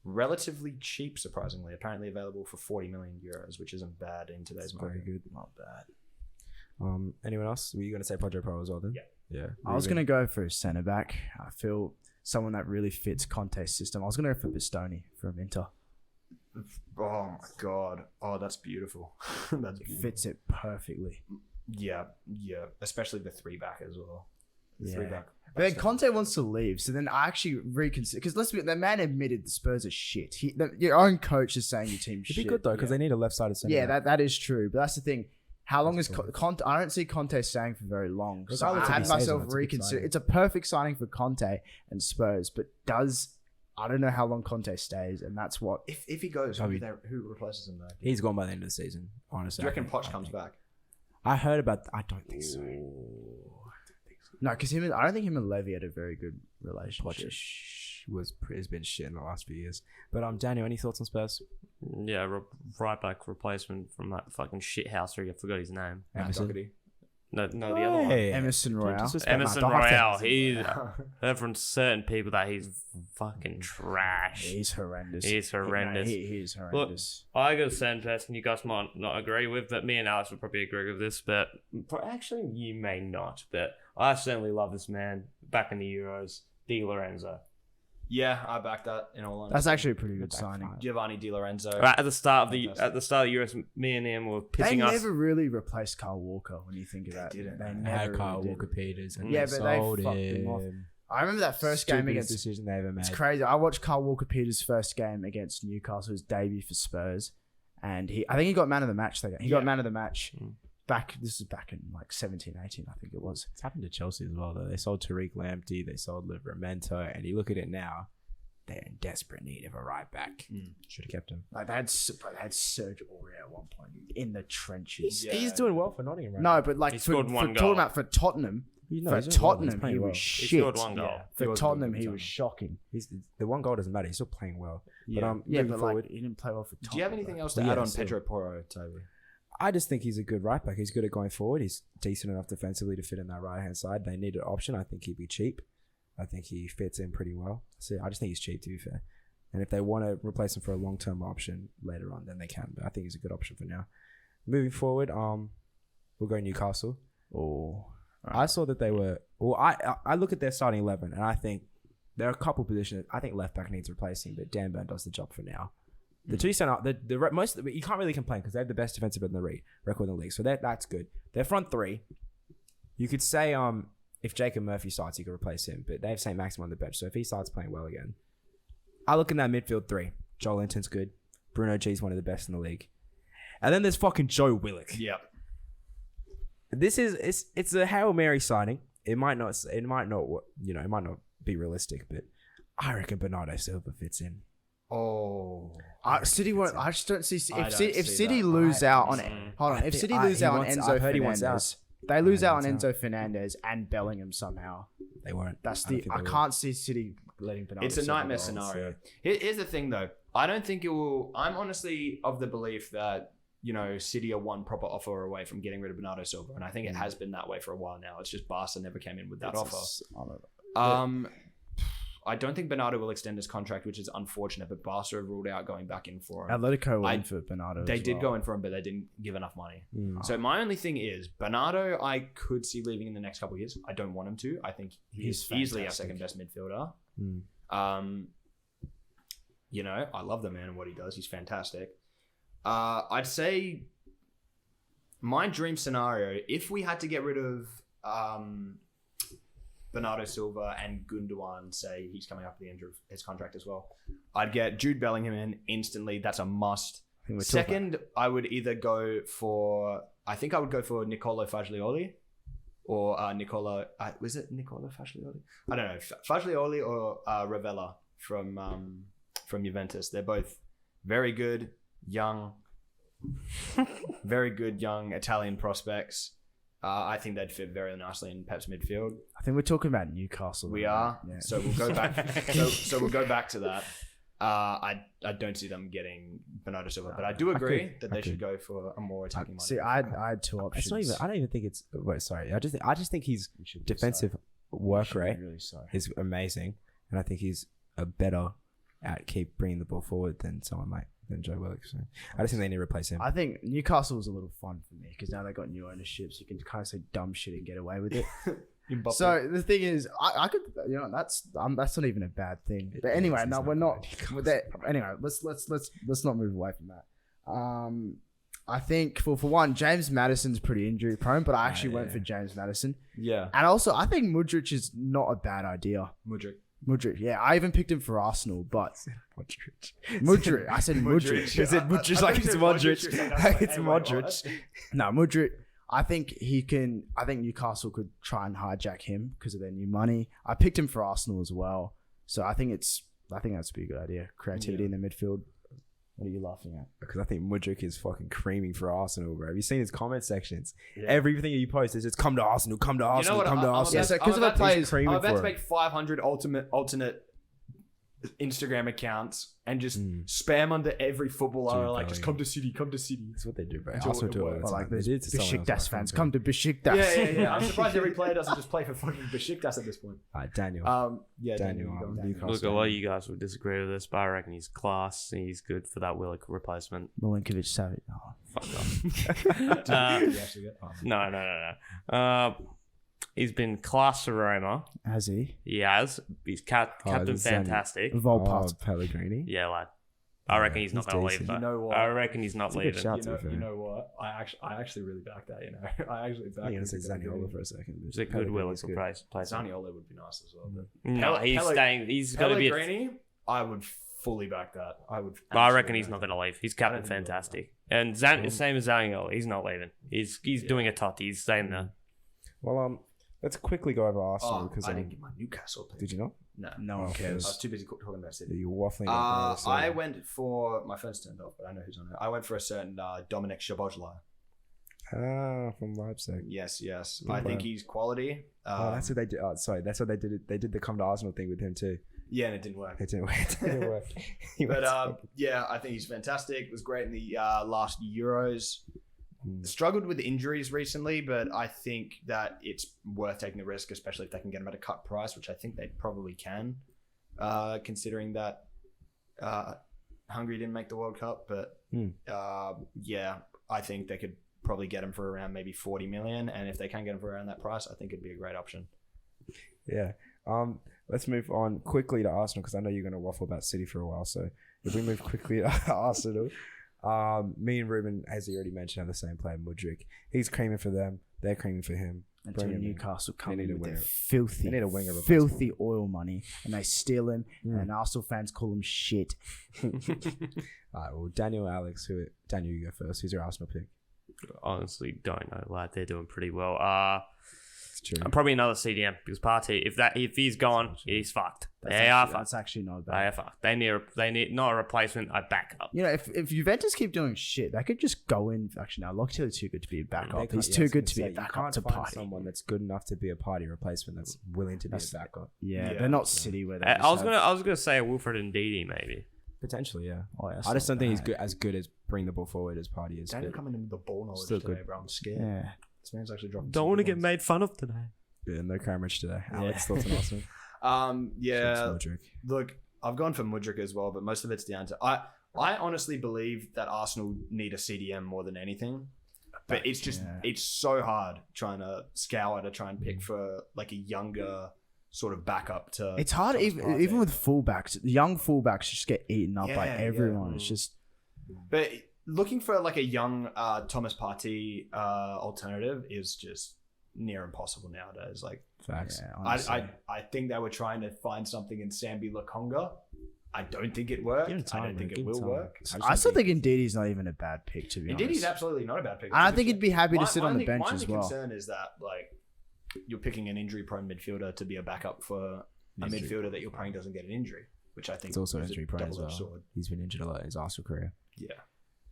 relatively cheap, surprisingly. Apparently available for 40 million euros, which isn't bad in today's market. Very good. Not bad. Anyone else? Were you going to say Pedro Porro as well then? Yeah. I was going to go for a centre back. I feel someone that really fits Conte's system. I was going to go for Bastoni from Inter. Oh my god! Oh, that's beautiful. That's It beautiful. fits it perfectly. Yeah, especially the 3-back as well. The Yeah. 3-back. But then Conte wants to leave, so then I actually reconsider. Because let's be, the man admitted the Spurs are shit. Your own coach is saying your team's It'd shit. be good though because they need a left-sided centre. Yeah, back. that is true. But that's the thing. How long That's is cool. Conte? I don't see Conte staying for very long. So Regardless I of had his season, myself it's a good reconsider. signing. It's a perfect signing for Conte and Spurs, but I don't know how long Conte stays, and that's what. If he goes, Probably- who replaces him there? He's gone by the end of the season. Honestly, Do you reckon I Poch think- comes back? I heard about. I don't think so. No, because I don't think him and Levy had a very good relationship. Poch has been shit in the last few years. But Daniel, any thoughts on Spurs? Yeah, right back replacement from that fucking shit house. I forgot his name. Emerson? Doherty. No, the other one. Hey, Emerson don't Royale. disrespect Emerson Matt. Don't have to- Royale. He's heard from certain people that he's fucking trash. He's horrendous. He's horrendous. He's horrendous. I got a certain person you guys might not agree with, but me and Alex would probably agree with this. But actually, you may not. But I certainly love this man. Back in the Euros, Di Lorenzo. Yeah, I back that in all honesty. That's actually a pretty good Back signing. five. Giovanni Di Lorenzo. Right, at the start of the Fantastic. Euros, me and him were They pissing us. never really replaced Carl Walker when you think of that. didn't. They They never had Kyle really Walker did. Peters and Yeah, they but they sold fucked him off. him. I remember that first game Stupidest against. decision they ever made. It's crazy. I watched Carl Walker Peters' first game against Newcastle, his debut for Spurs, and I think he got man of the match. He got man of the match. This is back in like 17, 18, I think it was. It's happened to Chelsea as well, though. They sold Tariq Lamptey, they sold Livramento, and you look at it now, they're in desperate need of a right back. Should have kept him. Like they had Serge Aurier at one point in the trenches. He's doing well for Nottingham right No, but like He for scored one talking goal. about for Tottenham, now. for He's doing well. He's Tottenham, playing he well. was He shit. scored one goal. Yeah. For He was Tottenham, really he good was for shocking. The one goal doesn't matter. He's still playing well. Yeah. Yeah, moving but forward, like he didn't play well for Tottenham. Do you have anything else to Well, add yeah, on so- Pedro Porro, Toby? I just think he's a good right back. He's good at going forward. He's decent enough defensively to fit in that right hand side. They need an option. I think he'd be cheap. I think he fits in pretty well. So I just think he's cheap, to be fair. And if they want to replace him for a long term option later on, then they can. But I think he's a good option for now. Moving forward, we'll go Newcastle. Oh, I saw that they were. Well, I look at their starting 11, and I think there are a couple positions. I think left back needs replacing, but Dan Burn does the job for now. The two center, most you can't really complain because they have the best defensive record in the league, so that's good. Their front three, you could say if Jacob Murphy starts, you could replace him, but they have St. Maxim on the bench, so if he starts playing well again, I look in that midfield three. Joel Linton's good. Bruno G's one of the best in the league, and then there's fucking Joe Willock. Yeah. This is it's a Hail Mary signing. It might not be realistic, but I reckon Bernardo Silva fits in. Oh. City won't. I just don't see I if don't if see City that. lose out on. Hold on, I if think- City lose he out on wants- Enzo I've heard he wants Fernandez, out. they lose he out on wants Enzo Fernandez and Bellingham somehow. They won't. That's I don't the. think I they will. can't see City letting Bernardo. It's a Silva nightmare go. scenario. Here's the thing, though. I don't think it will. I'm honestly of the belief that City are one proper offer away from getting rid of Bernardo Silva, and I think it has been that way for a while now. It's just Barca never came in with that offer. I don't think Bernardo will extend his contract, which is unfortunate. But Barca have ruled out going back in for him. Atletico went I- in for Bernardo. They as did well. go in for him, but they didn't give enough money. Mm. So my only thing is Bernardo. I could see leaving in the next couple of years. I don't want him to. I think he's He's easily our fantastic. second best midfielder. Mm. I love the man and what he does. He's fantastic. I'd say my dream scenario, if we had to get rid of Bernardo Silva and Gundogan say he's coming up at the end of his contract as well. I'd get Jude Bellingham in instantly. That's a must. Second, I would either go for... I think I would go for Nicolo Fagioli or Nicola... was it Nicola Fagioli? I don't know. Fagioli or Ravella from Juventus. They're both very good, young Italian prospects. I think they'd fit very nicely in Pep's midfield. I think we're talking about Newcastle. We are. Yeah. So we'll go back. so we'll go back to that. I don't see them getting Bernardo Silva, but I do agree that they should go for a more attacking. See, I had two options. It's not even. I don't even think it's. Wait, sorry. I just think his defensive work rate is amazing, and I think he's a better at keep bringing the ball forward than someone like Joe Willock. So I just think they need to replace him. I think Newcastle was a little fun for me because now they got new ownerships. You can kind of say dumb shit and get away with it. So the thing is, I could, that's not even a bad thing. But anyway, no, we're not. Anyway, let's not move away from that. I think for one, James Maddison's pretty injury prone, but I actually went for James Maddison. Yeah, and also I think Mudryk is not a bad idea. Mudryk, yeah. I even picked him for Arsenal, but Mudryk. I said Mudryk. Is it Mudryk like it's Modric? It's Modric. No, Mudryk. I think Newcastle could try and hijack him because of their new money. I picked him for Arsenal as well, so I think that's be a good idea. Creativity in the midfield. What are you laughing at? Because I think Mudryk is fucking creaming for Arsenal, bro. Have you seen his comment sections? Yeah. Everything he posts is just come to Arsenal, come to Arsenal, come to Arsenal. Yeah, so because of the players, I'm about to make 500 alternate Instagram accounts and just spam under every footballer like just come to City. That's what they do, bro. Arsenal do it. Like the Besiktas fans, come to Besiktas. Yeah. I'm surprised every player doesn't just play for fucking Besiktas at this point. Daniel. Daniel. Newcastle. Look, a lot of you guys would disagree with this, but I reckon he's class. He's good for that Willock replacement. Milinkovic Savic. Fuck off. No. He's been class for Roma. Has he? He has. He's captain fantastic. Pellegrini. Yeah, lad. I reckon he's not going to leave. You know what? I reckon he's not leaving. You know what? I actually really back that. I actually back. I'm going to say Zaniolo for a second. He's a good Willock replacement. Zaniolo would be nice as well. But no, he's staying. He's going to be. Pellegrini, I would fully back that. I reckon he's not going to leave. He's captain fantastic, and same as Zaniolo. He's not leaving. He's doing a tot. He's staying there. Well, let's quickly go over Arsenal because I didn't get my Newcastle pick. Did you not? No one cares. I was too busy talking about City. You're waffling. I went for my phone's turned off, but I know who's on it. I went for a certain Dominic Szoboszlai. From Leipzig. Yes. I think he's quality. That's what they did. Oh, sorry, that's what they did. They did the come to Arsenal thing with him too. Yeah, and it didn't work. It didn't work. But I think he's fantastic. Was great in the last Euros. Struggled with injuries recently, but I think that it's worth taking the risk, especially if they can get him at a cut price, which I think they probably can, considering that Hungary didn't make the World Cup. But I think they could probably get him for around maybe 40 million, and if they can get him for around that price, I think it'd be a great option. Yeah. Let's move on quickly to Arsenal because I know you're going to waffle about City for a while. So if we move quickly to Arsenal. Me and Ruben, as he already mentioned, have the same player, Mudryk. He's creaming for them. They're creaming for him. Until Newcastle come in with their winger filthy oil money, and they steal him, and Arsenal fans call him shit. All right, well, Daniel, Alex, Daniel, you go first. Who's your Arsenal pick? Honestly, don't know, lad. They're doing pretty well. True. Probably another CDM because Partey. If he's gone, he's fucked. They are fucked. That's actually not bad. They are fucked. They need not a replacement. A backup. If Juventus keep doing shit, they could just go in. Actually, no, Locatelli's too good to be a backup. He's too good to be a backup to Partey. Someone that's good enough to be a Partey replacement that's willing to be a backup. Yeah, they're not City where they. I was gonna say a Wilfred Ndidi maybe. Potentially, yeah. Oh, yeah, I just don't think he's as good as bringing the ball forward as Partey is. Daniel coming in with the ball knowledge Still today, good. bro. I'm scared. Yeah. This man's actually dropping. Don't want to get made fun of today. Yeah, no Cambridge today. Alex, thoughts on Arsenal? Look, I've gone for Mudryk as well, but most of it's down to I honestly believe that Arsenal need a CDM more than anything. But it's just it's so hard trying to scour to try and pick for like a younger sort of backup to. It's hard even with fullbacks. Young fullbacks just get eaten up by everyone. Yeah. It's just. But looking for like a young Thomas Partey alternative is just near impossible nowadays. Like, Facts. Yeah, honestly. I think they were trying to find something in Sambi Lokonga. I don't think it worked. Give him time, I don't think man. it Give him will time. work. I still think Ndidi's not even a bad pick, to be Indeed, honest. he's absolutely not a bad pick. And I think he'd be happy to sit on the bench my as only well. concern is that like you're picking an injury-prone midfielder to be a backup for a midfielder that you're praying doesn't get an injury, which I think It's also is a injury prone as well. double-edged sword. He's been injured a lot in his Arsenal career. Yeah.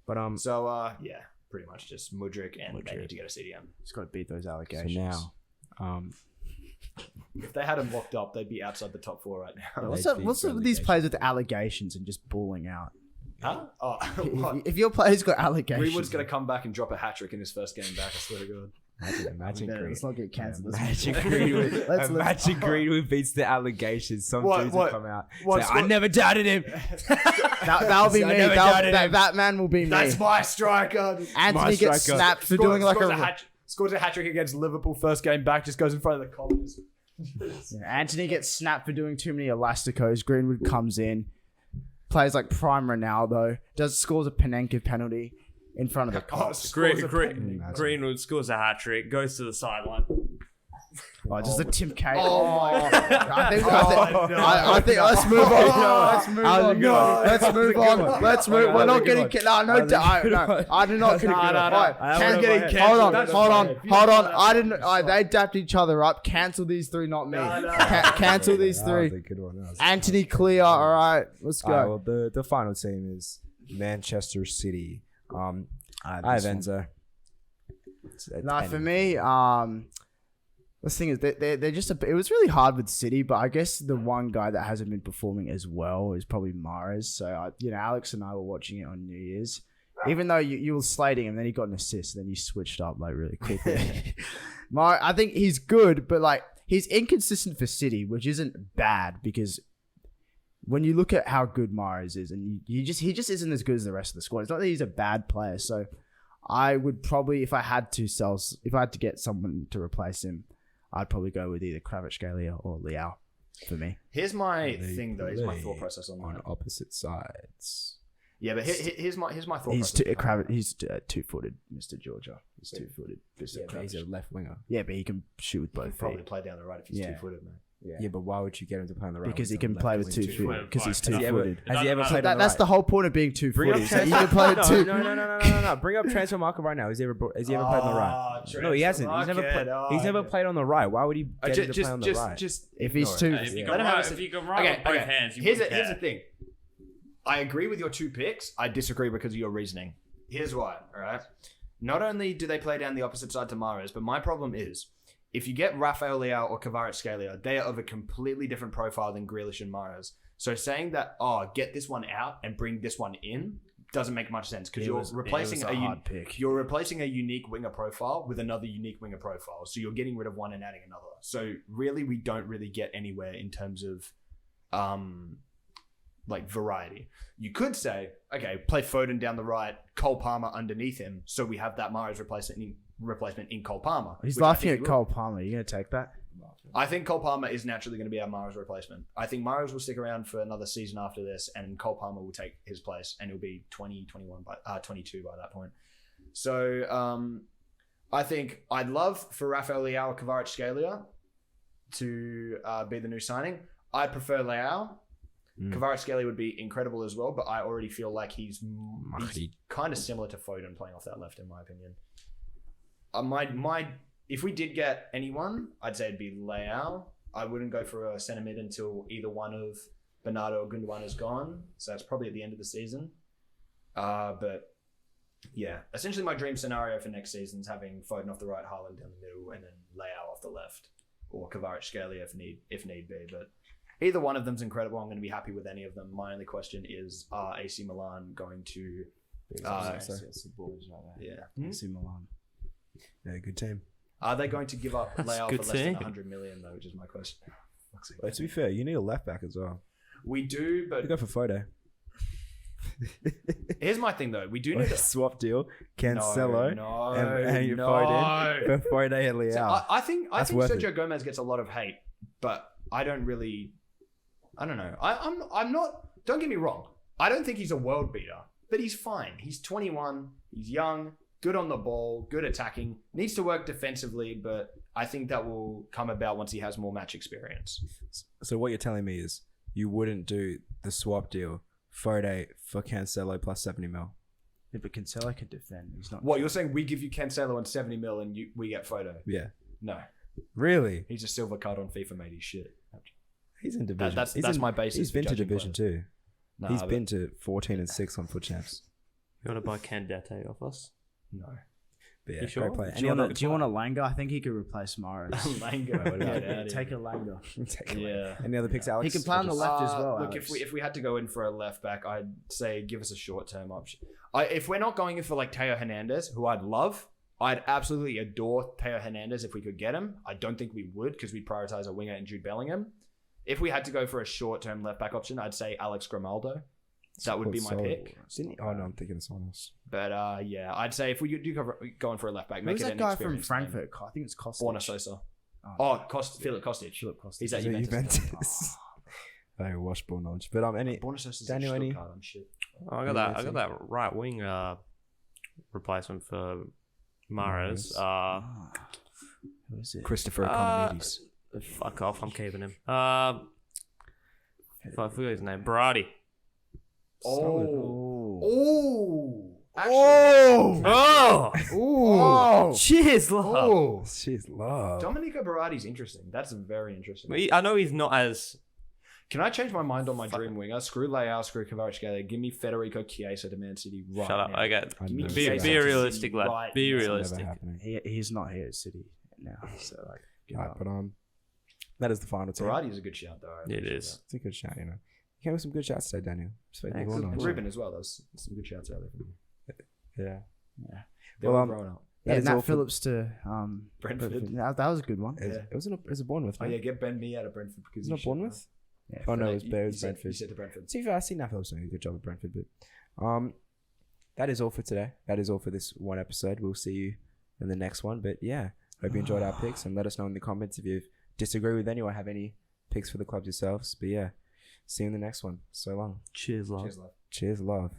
But So yeah, pretty much just Mudryk and they Mudryk. need to get a CDM. He's got to beat those so allegations. now, If they had him locked up, they'd be outside the top 4 right now. What's They'd up be with these relegation. players with allegations and just balling out? Huh? Oh, what? If your player's got allegations, Greenwood's going to come back and drop a hat-trick in his first game back, I swear to God. imagine Yeah, Greenwood. let's not get cancelled. Imagine Greenwood. Let's- Imagine Greenwood beats the allegations. Some What- dudes will what- come out. what Say, score- I never doubted him. That'll be I me. never doubted him. That man will be me. That's my striker. Anthony my gets striker. snapped for doing like scores a hat-trick against Liverpool first game back, just goes in front of the columns. Yeah, Anthony gets snapped for doing too many elasticos. Greenwood comes in, plays like prime Ronaldo, scores a Panenka penalty in front of the Oh, cops. Greenwood scores a hat trick, goes to the sideline. Oh, just a Tim K. Oh my God. I think let's move on. Let's move on. Let's move on. Let's move. We're not getting. No. I do not. Hold on. I didn't. They dapped each other up. Cancel these 3, not me. Cancel these That was 3. a good one. That was Anthony clear. All right, let's All right, go. well, the final team is Manchester City. I have Enzo. Nah, for me, the thing is, they're just it was really hard with City, but I guess the one guy that hasn't been performing as well is probably Mahrez. So, Alex and I were watching it on New Year's. Even though you were slating him, then he got an assist, then you switched up like really quickly. I think he's good, but like he's inconsistent for City, which isn't bad because when you look at how good Mahrez is, and he just isn't as good as the rest of the squad. It's not that he's a bad player. So I would probably, if I had to get someone to replace him, I'd probably go with either Kvaratskhelia or Leao for me. Here's my thing, though. Here's my thought process on on that. opposite sides. Yeah, but here's my thought He's process. he's 2-footed, Mr. Georgia. He's 2-footed. Yeah, he's a left winger. Yeah, but he can shoot with both Probably feet. play down the right if he's Yeah. 2-footed, man. Yeah, but why would you get him to play on the right? Because he when he's can on the play left with wing? 2 feet. Two-footed. Because he's Has he 2-footed. Has he ever So played on the That's right? the whole point of being Bring up 2-footed. So you transfer. can play with two. No. Bring up transfer market right now. Has he ever played on the right? No, he hasn't. He's never played on the right. Why would he get him to play on the right? If he's two, If you Let can him have write, a if you can Okay, write with both okay. hands, you Here's wouldn't the care. thing. I agree with your 2 picks. I disagree because of your reasoning. Here's why. All right. Not only do they play down the opposite side to Mahrez, but my problem is if you get Rafael Leao or Kvaratskhelia, they are of a completely different profile than Grealish and Mahrez. So saying that, get this one out and bring this one in doesn't make much sense because you're replacing a hard pick. You're replacing a unique winger profile with another unique winger profile. So you're getting rid of one and adding another. So really, we don't really get anywhere in terms of like variety. You could say, okay, play Foden down the right, Cole Palmer underneath him, so we have that Mahrez replacement in Cole Palmer. He's which I laughing think at he will. Cole Palmer. You gonna take that? I think Cole Palmer is naturally going to be our Mahrez replacement. I think Mahrez will stick around for another season after this, and Cole Palmer will take his place, and he'll be 20, 21, 22 by that point. So I think I'd love for Rafael Leao or Kvaratskhelia to be the new signing. I prefer Leao. Kvaratskhelia would be incredible as well, but I already feel like he's kind of similar to Foden playing off that left, in my opinion. If we did get anyone, I'd say it'd be Leao. I wouldn't go for a centre mid until either one of Bernardo or Gundogan is gone. So that's probably at the end of the season. But yeah, essentially my dream scenario for next season is having Foden off the right, Haaland down the middle, and then Leao off the left, or Kvaratskhelia if need be. But either one of them's incredible. I'm going to be happy with any of them. My only question is, are AC Milan going to... yeah. AC Milan. Yeah, good team. Are they going to give up That's Leao a for good less than team. 100 million, though, which is my question. Well, to be fair, you need a left back as well. We do, but You go for Foden. here's my thing, though. We do Or need a swap deal. Cancelo. No, and you Foden for Foden and Leao. So I think That's worth Sergio Gomez gets a lot of hate, but I don't know. I'm not. Don't get me wrong. I don't think he's a world beater, but he's fine. He's 21. He's young. Good on the ball. Good attacking. Needs to work defensively, but I think that will come about once he has more match experience. So what you're telling me is you wouldn't do the swap deal Foday for Cancelo plus 70 mil. Yeah, but Cancelo can defend. He's not. What, you're saying we give you Cancelo and 70 mil and we get Foday? Yeah. No. Really? He's a silver card on FIFA, mate. He's shit. He's in division. That's my basis. He's been for to judging division players. too. Nah, He's but- been to 14-6 on Foot Champs. You want to buy Candete off us? No. But yeah, You sure? great player. Do you want a Langa? I think he could replace Mahrez. Lango. Yeah, take a Langa. Yeah. Any other picks, Alex? He can play on the left as well. Look, Alex. if we had to go in for a left back, I'd say give us a short term option. If we're not going in for like Teo Hernandez, who I'd love, I'd absolutely adore Teo Hernandez if we could get him. I don't think we would because we'd prioritize a winger in Jude Bellingham. If we had to go for a short term left back option, I'd say Alex Grimaldo. That would be my pick. Didn't he? Oh no, I'm thinking of someone else. But yeah, I'd say if we do go in for a left back, Who's make it that an guy from experienced Frankfurt? I think it's Kostic. Borna Sosa. Oh, Philip Kostic. Philip Kostic. He's at Is it Juventus. Juventus? I watched ball knowledge. But any Borna Sosa's Daniel, a any- Stuttgart, I'm shit. Oh, I got that right wing replacement for Mahrez. Who is it? Christopher Economides. Fuck off, I'm keeping him. I forgot his name. Berardi. Oh. Oh! Oh! Cheers, love. She's love. Domenico Berardi's interesting. That's very interesting. I know he's not as... Can I change my mind on my dream winger? Screw Leao, screw Kvaratskhelia. Give me Federico Chiesa to Man City right Shut up. now. Okay. I Give me know. Be Chiesa to realistic, City lad. right Be now. It's never realistic. happening. He's not here at City now, so like. give Right, up. but that is the final team. Berardi is a good shout, though. I It appreciate is. It's a good shout, you know. You came with some good shots today, Daniel. Respect Thanks. you all that. And knowledge. Ruben as well. There's some good shouts out there from you. Yeah. Yeah. They're Well, all grown up. That Yeah, is all Nat for- Phillips to Brentford. That was a good one. It was a Bournemouth. Oh man. yeah, get Ben Mee out of Brentford because It's not Bournemouth. Yeah. Oh no, No, it's you Brentford. said to Brentford. See, I see Nat Phillips doing a good job at Brentford, but that is all for today. That is all for this one episode. We'll see you in the next one. But yeah, hope you enjoyed our picks and let us know in the comments if you disagree with any or have any picks for the clubs yourselves. But yeah, see you in the next one. So long. Cheers, love. Cheers, love. Cheers, love.